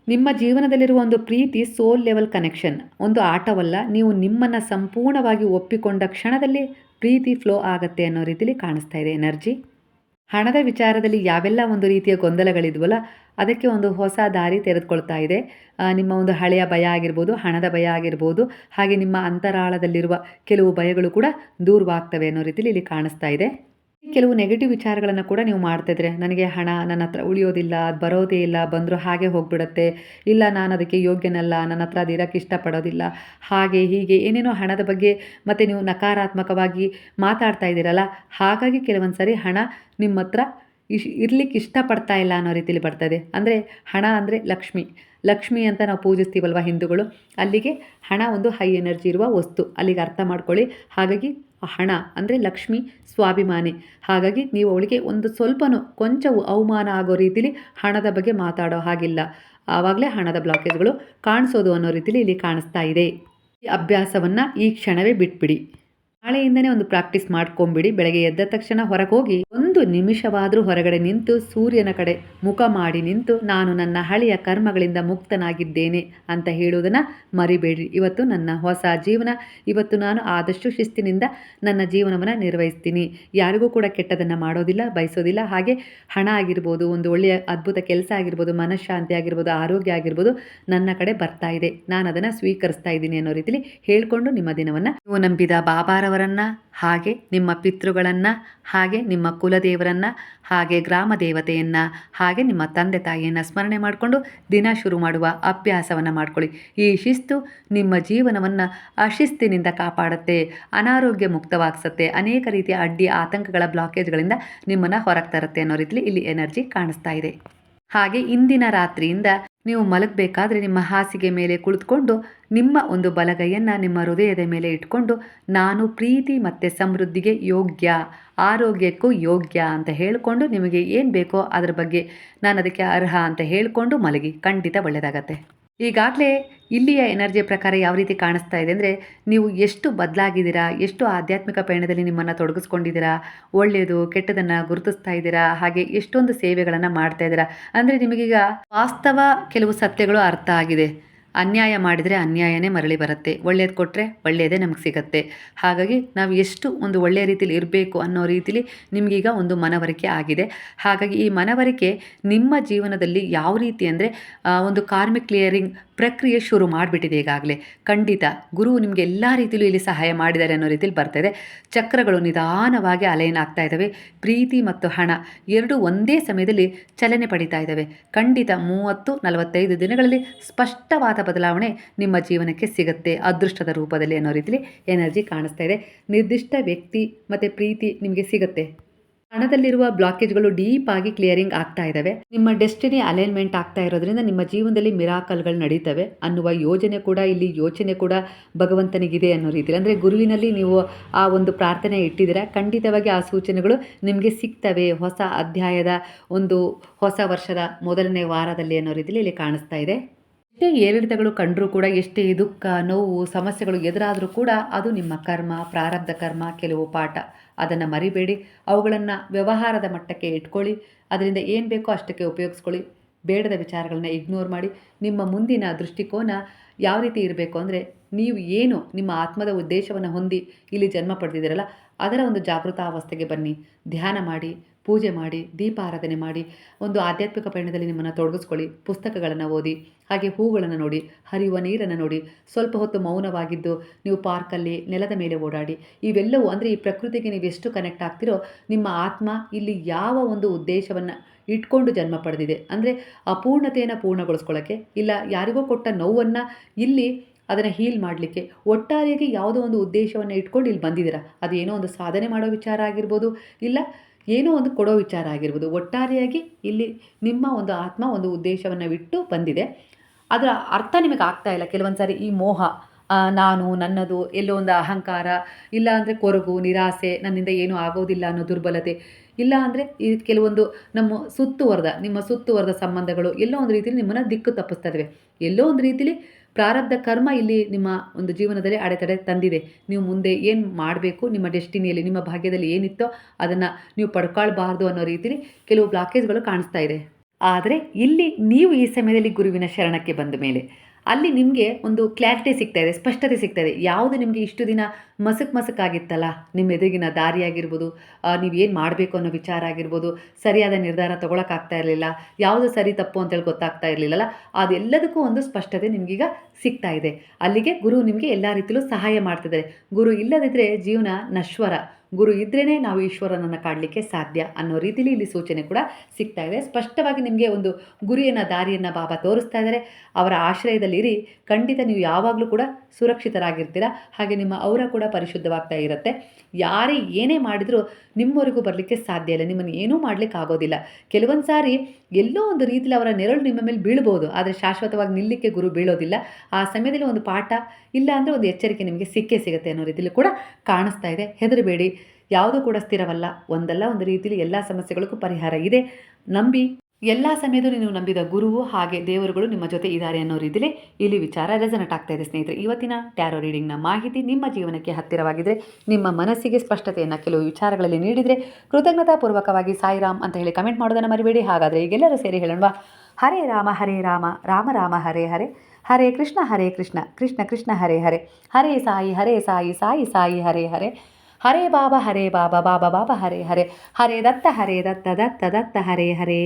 ನಿಮ್ಮ ಜೀವನದಲ್ಲಿರುವ ಒಂದು ಪ್ರೀತಿ ಸೋಲ್ ಲೆವೆಲ್ ಕನೆಕ್ಷನ್, ಒಂದು ಆಟವಲ್ಲ. ನೀವು ನಿಮ್ಮನ್ನು ಸಂಪೂರ್ಣವಾಗಿ ಒಪ್ಪಿಕೊಂಡ ಕ್ಷಣದಲ್ಲಿ ಪ್ರೀತಿ ಫ್ಲೋ ಆಗುತ್ತೆ ಅನ್ನೋ ರೀತಿಯಲ್ಲಿ ಕಾಣಿಸ್ತಾ ಇದೆ ಎನರ್ಜಿ. ಹಣದ ವಿಚಾರದಲ್ಲಿ ಯಾವೆಲ್ಲ ಒಂದು ರೀತಿಯ ಗೊಂದಲಗಳಿದ್ವಲ್ಲ ಅದಕ್ಕೆ ಒಂದು ಹೊಸ ದಾರಿ ತೆರೆದುಕೊಳ್ತಾ ಇದೆ. ನಿಮ್ಮ ಒಂದು ಹಳೆಯ ಭಯ ಆಗಿರ್ಬೋದು, ಹಣದ ಭಯ ಆಗಿರ್ಬೋದು, ಹಾಗೆ ನಿಮ್ಮ ಅಂತರಾಳದಲ್ಲಿರುವ ಕೆಲವು ಭಯಗಳು ಕೂಡ ದೂರವಾಗ್ತವೆ ಅನ್ನೋ ರೀತಿಯಲ್ಲಿ ಇಲ್ಲಿ ಕಾಣಿಸ್ತಾ ಇದೆ. ಕೆಲವು ನೆಗೆಟಿವ್ ವಿಚಾರಗಳನ್ನು ಕೂಡ ನೀವು ಮಾಡ್ತಾಯಿದ್ರೆ, ನನಗೆ ಹಣ ನನ್ನ ಹತ್ರ ಉಳಿಯೋದಿಲ್ಲ, ಅದು ಬರೋದೇ ಇಲ್ಲ, ಬಂದರೂ ಹಾಗೆ ಹೋಗಿಬಿಡುತ್ತೆ, ಇಲ್ಲ ನಾನು ಅದಕ್ಕೆ ಯೋಗ್ಯನಲ್ಲ, ನನ್ನ ಹತ್ರ ಅದು ಇರೋಕ್ಕೆ ಇಷ್ಟಪಡೋದಿಲ್ಲ, ಹಾಗೆ ಹೀಗೆ ಏನೇನೋ ಹಣದ ಬಗ್ಗೆ ಮತ್ತು ನೀವು ನಕಾರಾತ್ಮಕವಾಗಿ ಮಾತಾಡ್ತಾ ಇದ್ದೀರಲ್ಲ, ಹಾಗಾಗಿ ಕೆಲವೊಂದು ಸರಿ ಹಣ ನಿಮ್ಮ ಹತ್ರ ಇರ್ಲಿಕ್ಕೆ ಇಷ್ಟಪಡ್ತಾ ಇಲ್ಲ ಅನ್ನೋ ರೀತಿಯಲ್ಲಿ ಬರ್ತದೆ. ಅಂದರೆ ಹಣ ಅಂದರೆ ಲಕ್ಷ್ಮಿ ಅಂತ ನಾವು ಪೂಜಿಸ್ತೀವಲ್ವ ಹಿಂದೂಗಳು, ಅಲ್ಲಿಗೆ ಹಣ ಒಂದು ಹೈ ಎನರ್ಜಿ ಇರುವ ವಸ್ತು, ಅಲ್ಲಿಗೆ ಅರ್ಥ ಮಾಡ್ಕೊಳ್ಳಿ. ಹಾಗಾಗಿ ಹಣ ಅಂದರೆ ಲಕ್ಷ್ಮಿ ಸ್ವಾಭಿಮಾನಿ. ಹಾಗಾಗಿ ನೀವು ಅವಳಿಗೆ ಒಂದು ಸ್ವಲ್ಪನೂ ಕೊಂಚವೂ ಅವಮಾನ ಆಗೋ ರೀತಿಲಿ ಹಣದ ಬಗ್ಗೆ ಮಾತಾಡೋ ಹಾಗಿಲ್ಲ. ಆವಾಗಲೇ ಹಣದ ಬ್ಲಾಕೇಜ್ಗಳು ಕಾಣಿಸೋದು ಅನ್ನೋ ರೀತಿಲಿ ಇಲ್ಲಿ ಕಾಣಿಸ್ತಾ ಇದೆ. ಈ ಅಭ್ಯಾಸವನ್ನು ಈ ಕ್ಷಣವೇ ಬಿಟ್ಬಿಡಿ. ನಾಳೆಯಿಂದನೇ ಒಂದು ಪ್ರಾಕ್ಟೀಸ್ ಮಾಡ್ಕೊಂಬಿಡಿ. ಬೆಳಗ್ಗೆ ಎದ್ದ ತಕ್ಷಣ ಹೊರಗೆ ಹೋಗಿ ಒಂದು ನಿಮಿಷವಾದರೂ ಹೊರಗಡೆ ನಿಂತು ಸೂರ್ಯನ ಕಡೆ ಮುಖ ಮಾಡಿ ನಿಂತು ನಾನು ನನ್ನ ಹಳೆಯ ಕರ್ಮಗಳಿಂದ ಮುಕ್ತನಾಗಿದ್ದೇನೆ ಅಂತ ಹೇಳುವುದನ್ನು ಮರಿಬೇಡಿ. ಇವತ್ತು ನನ್ನ ಹೊಸ ಜೀವನ, ಇವತ್ತು ನಾನು ಆದಷ್ಟು ಶಿಸ್ತಿನಿಂದ ನನ್ನ ಜೀವನವನ್ನು ನಿರ್ವಹಿಸ್ತೀನಿ. ಯಾರಿಗೂ ಕೂಡ ಕೆಟ್ಟದನ್ನು ಮಾಡೋದಿಲ್ಲ, ಬಯಸೋದಿಲ್ಲ. ಹಾಗೆ ಹಣ ಆಗಿರ್ಬೋದು, ಒಂದು ಒಳ್ಳೆಯ ಅದ್ಭುತ ಕೆಲಸ ಆಗಿರ್ಬೋದು, ಮನಃಶಾಂತಿ ಆಗಿರ್ಬೋದು, ಆರೋಗ್ಯ ಆಗಿರ್ಬೋದು ನನ್ನ ಕಡೆ ಬರ್ತಾ ಇದೆ, ನಾನು ಅದನ್ನು ಸ್ವೀಕರಿಸ್ತಾ ಇದ್ದೀನಿ ಅನ್ನೋ ರೀತಿಲಿ ಹೇಳ್ಕೊಂಡು ನಿಮ್ಮ ದಿನವನ್ನು ನೀವು ನಂಬಿದ ಬಾಬಾರವರನ್ನು, ಹಾಗೆ ನಿಮ್ಮ ಪಿತೃಗಳನ್ನು, ಹಾಗೆ ನಿಮ್ಮ ಕುಲದೇವರನ್ನು, ಹಾಗೆ ಗ್ರಾಮ ದೇವತೆಯನ್ನು, ಹಾಗೆ ನಿಮ್ಮ ತಂದೆ ತಾಯಿಯನ್ನು ಸ್ಮರಣೆ ಮಾಡಿಕೊಂಡು ದಿನ ಶುರು ಮಾಡುವ ಅಭ್ಯಾಸವನ್ನು ಮಾಡ್ಕೊಳ್ಳಿ. ಈ ಶಿಸ್ತು ನಿಮ್ಮ ಜೀವನವನ್ನು ಅಶಿಸ್ತಿನಿಂದ ಕಾಪಾಡುತ್ತೆ, ಅನಾರೋಗ್ಯ ಮುಕ್ತವಾಗಿಸುತ್ತೆ, ಅನೇಕ ರೀತಿಯ ಅಡ್ಡಿ ಆತಂಕಗಳ ಬ್ಲಾಕೇಜ್ಗಳಿಂದ ನಿಮ್ಮನ್ನು ಹೊರಗೆ ತರುತ್ತೆ ಅನ್ನೋ ರೀತಿಲಿ ಇಲ್ಲಿ ಎನರ್ಜಿ ಕಾಣಿಸ್ತಾ ಇದೆ. ಹಾಗೆ ಇಂದಿನ ರಾತ್ರಿಯಿಂದ ನೀವು ಮಲಗಬೇಕಾದ್ರೆ ನಿಮ್ಮ ಹಾಸಿಗೆ ಮೇಲೆ ಕುಳಿತುಕೊಂಡು ನಿಮ್ಮ ಒಂದು ಬಲಗೈಯನ್ನು ನಿಮ್ಮ ಹೃದಯದ ಮೇಲೆ ಇಟ್ಕೊಂಡು ನಾನು ಪ್ರೀತಿ ಮತ್ತು ಸಮೃದ್ಧಿಗೆ ಯೋಗ್ಯ, ಆರೋಗ್ಯಕ್ಕೂ ಯೋಗ್ಯ ಅಂತ ಹೇಳಿಕೊಂಡು ನಿಮಗೆ ಏನು ಬೇಕೋ ಅದರ ಬಗ್ಗೆ ನಾನು ಅದಕ್ಕೆ ಅರ್ಹ ಅಂತ ಹೇಳಿಕೊಂಡು ಮಲಗಿ. ಖಂಡಿತ ಒಳ್ಳೆಯದಾಗತ್ತೆ. ಈಗಾಗಲೇ ಇಲ್ಲಿಯ ಎನರ್ಜಿಯ ಪ್ರಕಾರ ಯಾವ ರೀತಿ ಕಾಣಿಸ್ತಾ ಇದೆ ಅಂದರೆ, ನೀವು ಎಷ್ಟು ಬದಲಾಗಿದ್ದೀರಾ, ಎಷ್ಟು ಆಧ್ಯಾತ್ಮಿಕ ಪಯಣದಲ್ಲಿ ನಿಮ್ಮನ್ನು ತೊಡಗಿಸ್ಕೊಂಡಿದ್ದೀರಾ, ಒಳ್ಳೆಯದು ಕೆಟ್ಟದನ್ನು ಗುರುತಿಸ್ತಾ ಇದ್ದೀರಾ, ಹಾಗೆ ಎಷ್ಟೊಂದು ಸೇವೆಗಳನ್ನು ಮಾಡ್ತಾ ಇದ್ದೀರಾ. ಅಂದರೆ ನಿಮಗೀಗ ವಾಸ್ತವ ಕೆಲವು ಸತ್ಯಗಳು ಅರ್ಥ ಆಗಿದೆ. ಅನ್ಯಾಯ ಮಾಡಿದರೆ ಅನ್ಯಾಯನೇ ಮರಳಿ ಬರುತ್ತೆ, ಒಳ್ಳೇದು ಕೊಟ್ಟರೆ ಒಳ್ಳೆಯದೇ ನಮಗೆ ಸಿಗುತ್ತೆ. ಹಾಗಾಗಿ ನಾವು ಎಷ್ಟು ಒಂದು ಒಳ್ಳೆಯ ರೀತಿಲಿ ಇರಬೇಕು ಅನ್ನೋ ರೀತಿಲಿ ನಿಮಗೀಗ ಒಂದು ಮನವರಿಕೆ ಆಗಿದೆ. ಹಾಗಾಗಿ ಈ ಮನವರಿಕೆ ನಿಮ್ಮ ಜೀವನದಲ್ಲಿ ಯಾವ ರೀತಿ ಅಂದರೆ ಒಂದು ಕಾರ್ಮಿಕ್ ಕ್ಲಿಯರಿಂಗ್ ಪ್ರಕ್ರಿಯೆ ಶುರು ಮಾಡಿಬಿಟ್ಟಿದೆ ಈಗಾಗಲೇ. ಖಂಡಿತ ಗುರು ನಿಮಗೆ ಎಲ್ಲ ರೀತಿಯಲ್ಲೂ ಇಲ್ಲಿ ಸಹಾಯ ಮಾಡಿದ್ದಾರೆ ಅನ್ನೋ ರೀತಿಲಿ ಬರ್ತಾಯಿದೆ. ಚಕ್ರಗಳು ನಿಧಾನವಾಗಿ ಅಲೈನ್ ಆಗ್ತಾ ಇದ್ದಾವೆ. ಪ್ರೀತಿ ಮತ್ತು ಹಣ ಎರಡೂ ಒಂದೇ ಸಮಯದಲ್ಲಿ ಚಲನೆ ಪಡಿತಾ ಇದ್ದಾವೆ. ಖಂಡಿತ 30-45 ದಿನಗಳಲ್ಲಿ ಸ್ಪಷ್ಟವಾದ ಬದಲಾವಣೆ ನಿಮ್ಮ ಜೀವನಕ್ಕೆ ಸಿಗುತ್ತೆ, ಅದೃಷ್ಟದ ರೂಪದಲ್ಲಿ ಅನ್ನೋ ರೀತಿಲಿ ಎನರ್ಜಿ ಕಾಣಿಸ್ತಾ ಇದೆ. ನಿರ್ದಿಷ್ಟ ವ್ಯಕ್ತಿ ಮತ್ತು ಪ್ರೀತಿ ನಿಮಗೆ ಸಿಗುತ್ತೆ. ಹಣದಲ್ಲಿರುವ ಬ್ಲಾಕೇಜ್ಗಳು ಡೀಪ್ ಆಗಿ ಕ್ಲಿಯರಿಂಗ್ ಆಗ್ತಾ ಇದ್ದಾವೆ. ನಿಮ್ಮ ಡೆಸ್ಟಿನಿ ಅಲೈನ್ಮೆಂಟ್ ಆಗ್ತಾ ಇರೋದ್ರಿಂದ ನಿಮ್ಮ ಜೀವನದಲ್ಲಿ ಮಿರಾಕಲ್ಗಳು ನಡೀತವೆ ಅನ್ನುವ ಯೋಚನೆ ಕೂಡ ಭಗವಂತನಿಗಿದೆ ಅನ್ನೋ ರೀತಿಯಲ್ಲಿ. ಅಂದರೆ ಗುರುವಿನಲ್ಲಿ ನೀವು ಆ ಒಂದು ಪ್ರಾರ್ಥನೆ ಇಟ್ಟಿದ್ದೀರಾ, ಖಂಡಿತವಾಗಿ ಆ ಸೂಚನೆಗಳು ನಿಮಗೆ ಸಿಗ್ತವೆ ಹೊಸ ಅಧ್ಯಾಯದ ಒಂದು ಹೊಸ ವರ್ಷದ ಮೊದಲನೇ ವಾರದಲ್ಲಿ ಅನ್ನೋ ರೀತಿಯಲ್ಲಿ ಇಲ್ಲಿ ಕಾಣಿಸ್ತಾ ಇದೆ. ಎಷ್ಟೇ ಏರಿಳಿತಗಳು ಕಂಡರೂ ಕೂಡ, ಎಷ್ಟೇ ದುಃಖ, ನೋವು, ಸಮಸ್ಯೆಗಳು ಎದುರಾದರೂ ಕೂಡ ಅದು ನಿಮ್ಮ ಕರ್ಮ, ಪ್ರಾರಬ್ಧ ಕರ್ಮ, ಕೆಲವು ಪಾಠ. ಅದನ್ನು ಮರಿಬೇಡಿ. ಅವುಗಳನ್ನು ವ್ಯವಹಾರದ ಮಟ್ಟಕ್ಕೆ ಇಟ್ಕೊಳ್ಳಿ. ಅದರಿಂದ ಏನು ಬೇಕೋ ಅಷ್ಟಕ್ಕೆ ಉಪಯೋಗಿಸ್ಕೊಳ್ಳಿ. ಬೇಡದ ವಿಚಾರಗಳನ್ನ ಇಗ್ನೋರ್ ಮಾಡಿ. ನಿಮ್ಮ ಮುಂದಿನ ದೃಷ್ಟಿಕೋನ ಯಾವ ರೀತಿ ಇರಬೇಕು ಅಂದರೆ, ನೀವು ಏನು ನಿಮ್ಮ ಆತ್ಮದ ಉದ್ದೇಶವನ್ನು ಹೊಂದಿ ಇಲ್ಲಿ ಜನ್ಮ ಪಡೆದಿದ್ದೀರಲ್ಲ ಅದರ ಒಂದು ಜಾಗೃತಾವಸ್ಥೆಗೆ ಬನ್ನಿ. ಧ್ಯಾನ ಮಾಡಿ, ಪೂಜೆ ಮಾಡಿ, ದೀಪಾರಾಧನೆ ಮಾಡಿ, ಒಂದು ಆಧ್ಯಾತ್ಮಿಕ ಪಯಣದಲ್ಲಿ ನಿಮ್ಮನ್ನು ತೊಡಗಿಸ್ಕೊಳ್ಳಿ. ಪುಸ್ತಕಗಳನ್ನು ಓದಿ, ಹಾಗೆ ಹೂಗಳನ್ನು ನೋಡಿ, ಹರಿಯುವ ನೀರನ್ನು ನೋಡಿ, ಸ್ವಲ್ಪ ಹೊತ್ತು ಮೌನವಾಗಿದ್ದು ನೀವು ಪಾರ್ಕಲ್ಲಿ ನೆಲದ ಮೇಲೆ ಓಡಾಡಿ. ಇವೆಲ್ಲವೂ ಅಂದರೆ ಈ ಪ್ರಕೃತಿಗೆ ನೀವು ಎಷ್ಟು ಕನೆಕ್ಟ್ ಆಗ್ತಿರೋ, ನಿಮ್ಮ ಆತ್ಮ ಇಲ್ಲಿ ಯಾವ ಒಂದು ಉದ್ದೇಶವನ್ನು ಇಟ್ಕೊಂಡು ಜನ್ಮ ಪಡೆದಿದೆ ಅಂದರೆ ಅಪೂರ್ಣತೆಯನ್ನು ಪೂರ್ಣಗೊಳಿಸ್ಕೊಳ್ಳೋಕ್ಕೆ, ಇಲ್ಲ ಯಾರಿಗೋ ಕೊಟ್ಟ ನೋವನ್ನು ಇಲ್ಲಿ ಅದನ್ನು ಹೀಲ್ ಮಾಡಲಿಕ್ಕೆ, ಒಟ್ಟಾರೆಯಾಗಿ ಯಾವುದೋ ಒಂದು ಉದ್ದೇಶವನ್ನು ಇಟ್ಕೊಂಡು ಇಲ್ಲಿ ಬಂದಿದ್ದೀರಾ. ಅದು ಏನೋ ಒಂದು ಸಾಧನೆ ಮಾಡೋ ವಿಚಾರ ಆಗಿರ್ಬೋದು, ಇಲ್ಲ ಏನೋ ಒಂದು ಕೊಡೋ ವಿಚಾರ ಆಗಿರ್ಬೋದು. ಒಟ್ಟಾರೆಯಾಗಿ ಇಲ್ಲಿ ನಿಮ್ಮ ಒಂದು ಆತ್ಮ ಒಂದು ಉದ್ದೇಶವನ್ನು ಬಿಟ್ಟು ಬಂದಿದೆ. ಅದರ ಅರ್ಥ ನಿಮಗೆ ಆಗ್ತಾ ಇಲ್ಲ. ಕೆಲವೊಂದು ಸಾರಿ ಈ ಮೋಹ, ನಾನು, ನನ್ನದು, ಎಲ್ಲೋ ಒಂದು ಅಹಂಕಾರ, ಇಲ್ಲ ಅಂದರೆ ಕೊರಗು, ನಿರಾಸೆ, ನನ್ನಿಂದ ಏನೂ ಆಗೋದಿಲ್ಲ ಅನ್ನೋ ದುರ್ಬಲತೆ, ಇಲ್ಲ ಅಂದರೆ ಈ ಕೆಲವೊಂದು ನಿಮ್ಮ ಸುತ್ತುವರೆದ ಸಂಬಂಧಗಳು ಎಲ್ಲೋ ಒಂದು ರೀತಿಯಲ್ಲಿ ನಿಮ್ಮನ್ನು ದಿಕ್ಕು ತಪ್ಪಿಸ್ತಾ ಇದ್ದಾವೆ. ಎಲ್ಲೋ ಒಂದು ರೀತಿಯಲ್ಲಿ ಪ್ರಾರಬ್ಧ ಕರ್ಮ ಇಲ್ಲಿ ನಿಮ್ಮ ಒಂದು ಜೀವನದಲ್ಲಿ ಅಡೆತಡೆ ತಂದಿದೆ. ನೀವು ಮುಂದೆ ಏನು ಮಾಡಬೇಕು, ನಿಮ್ಮ ಡೆಸ್ಟಿನಿಯಲ್ಲಿ, ನಿಮ್ಮ ಭಾಗ್ಯದಲ್ಲಿ ಏನಿತ್ತೋ ಅದನ್ನು ನೀವು ಪಡ್ಕೊಳ್ಬಾರ್ದು ಅನ್ನೋ ರೀತಿಯಲ್ಲಿ ಕೆಲವು ಬ್ಲಾಕೇಜ್ಗಳು ಕಾಣಿಸ್ತಾ ಇದೆ. ಆದರೆ ಇಲ್ಲಿ ನೀವು ಈ ಸಮಯದಲ್ಲಿ ಗುರುವಿನ ಶರಣಕ್ಕೆ ಬಂದ ಮೇಲೆ ಅಲ್ಲಿ ನಿಮಗೆ ಒಂದು ಕ್ಲಾರಿಟಿ ಸಿಗ್ತಾ ಇದೆ, ಸ್ಪಷ್ಟತೆ ಸಿಗ್ತಾ ಇದೆ. ಯಾವುದು ನಿಮಗೆ ಇಷ್ಟು ದಿನ ಮಸಕಾಗಿತ್ತಲ್ಲ, ನಿಮ್ಮ ಎದುರಿಗಿನ ದಾರಿಯಾಗಿರ್ಬೋದು, ನೀವೇನು ಮಾಡಬೇಕು ಅನ್ನೋ ವಿಚಾರ ಆಗಿರ್ಬೋದು, ಸರಿಯಾದ ನಿರ್ಧಾರ ತೊಗೊಳಕ್ಕಾಗ್ತಾ ಇರಲಿಲ್ಲ, ಯಾವುದು ಸರಿ ತಪ್ಪು ಅಂತೇಳಿ ಗೊತ್ತಾಗ್ತಾ ಇರಲಿಲ್ಲಲ್ಲ, ಅದೆಲ್ಲದಕ್ಕೂ ಒಂದು ಸ್ಪಷ್ಟತೆ ನಿಮಗೀಗ ಸಿಗ್ತಾ ಇದೆ. ಅಲ್ಲಿಗೆ ಗುರು ನಿಮಗೆ ಎಲ್ಲ ರೀತಿಯಲ್ಲೂ ಸಹಾಯ ಮಾಡ್ತಿದ್ದಾರೆ. ಗುರು ಇಲ್ಲದಿದ್ದರೆ ಜೀವನ ನಶ್ವರ, ಗುರು ಇದ್ರೇ ನಾವು ಈಶ್ವರನನ್ನು ಕಾಡಲಿಕ್ಕೆ ಸಾಧ್ಯ ಅನ್ನೋ ರೀತಿಲಿ ಇಲ್ಲಿ ಸೂಚನೆ ಕೂಡ ಸಿಗ್ತಾ ಇದೆ. ಸ್ಪಷ್ಟವಾಗಿ ನಿಮಗೆ ಒಂದು ಗುರಿಯನ್ನು, ದಾರಿಯನ್ನು ಬಾಬಾ ತೋರಿಸ್ತಾ ಇದ್ದಾರೆ. ಅವರ ಆಶ್ರಯದಲ್ಲಿರಿ, ಖಂಡಿತ ನೀವು ಯಾವಾಗಲೂ ಕೂಡ ಸುರಕ್ಷಿತರಾಗಿರ್ತೀರ. ಹಾಗೆ ನಿಮ್ಮ ಔರ ಕೂಡ ಪರಿಶುದ್ಧವಾಗ್ತಾ ಇರುತ್ತೆ. ಯಾರೇ ಏನೇ ಮಾಡಿದರೂ ನಿಮ್ಮವರೆಗೂ ಬರಲಿಕ್ಕೆ ಸಾಧ್ಯ ಇಲ್ಲ, ನಿಮ್ಮನ್ನು ಏನೂ ಮಾಡಲಿಕ್ಕೆ ಆಗೋದಿಲ್ಲ. ಕೆಲವೊಂದು ಸಾರಿ ಎಲ್ಲೋ ಒಂದು ರೀತಿಯಲ್ಲಿ ಅವರ ನೆರಳು ನಿಮ್ಮ ಮೇಲೆ ಬೀಳ್ಬೋದು, ಆದರೆ ಶಾಶ್ವತವಾಗಿ ನಿಲ್ಲಕ್ಕೆ ಗುರು ಬೀಳೋದಿಲ್ಲ. ಆ ಸಮಯದಲ್ಲಿ ಒಂದು ಪಾಠ ಇಲ್ಲ ಅಂದರೆ ಒಂದು ಎಚ್ಚರಿಕೆ ನಿಮಗೆ ಸಿಕ್ಕೇ ಸಿಗುತ್ತೆ ಅನ್ನೋ ರೀತಿಯಲ್ಲಿ ಕೂಡ ಕಾಣಿಸ್ತಾ ಇದೆ. ಹೆದರಬೇಡಿ, ಯಾವುದೂ ಕೂಡ ಸ್ಥಿರವಲ್ಲ. ಒಂದಲ್ಲ ಒಂದು ರೀತಿಯಲ್ಲಿ ಎಲ್ಲ ಸಮಸ್ಯೆಗಳಿಗೂ ಪರಿಹಾರ ಇದೆ. ನಂಬಿ, ಎಲ್ಲ ಸಮಯದಲ್ಲೂ ನೀವು ನಂಬಿದ ಗುರುವು ಹಾಗೆ ದೇವರುಗಳು ನಿಮ್ಮ ಜೊತೆ ಇದ್ದಾರೆ ಅನ್ನೋ ರೀತಿಯಲ್ಲಿ ಇಲ್ಲಿ ವಿಚಾರ ರೆಸನೆಟ್ ಆಗ್ತಾ ಇದೆ ಸ್ನೇಹಿತರೆ. ಇವತ್ತಿನ ಟ್ಯಾರೋ ರೀಡಿಂಗ್ನ ಮಾಹಿತಿ ನಿಮ್ಮ ಜೀವನಕ್ಕೆ ಹತ್ತಿರವಾಗಿದ್ದರೆ, ನಿಮ್ಮ ಮನಸ್ಸಿಗೆ ಸ್ಪಷ್ಟತೆಯನ್ನು ಕೆಲವು ವಿಚಾರಗಳಲ್ಲಿ ನೀಡಿದರೆ, ಕೃತಜ್ಞತಾಪೂರ್ವಕವಾಗಿ ಸಾಯಿರಾಮ್ ಅಂತ ಹೇಳಿ ಕಮೆಂಟ್ ಮಾಡೋದನ್ನು ಮರಿಬೇಡಿ. ಹಾಗಾದರೆ ಈಗೆಲ್ಲರೂ ಸೇರಿ ಹೇಳೋಣ, ಹರೇ ರಾಮ ರಾಮ ರಾಮ ಹರೇ ಹರೇ, ಹರೇ ಕೃಷ್ಣ ಕೃಷ್ಣ ಕೃಷ್ಣ ಹರೇ ಹರೇ, ಹರೇ ಸಾಯಿ ಸಾಯಿ ಹರೇ ಹರೇ, ಹರೇ ಬಾಬಾ ಬಾಬಾ ಬಾಬಾ ಹರೇ ಹರೇ, ಹರೇ ದತ್ತ ದತ್ತ ಹರೇ ಹರೇ.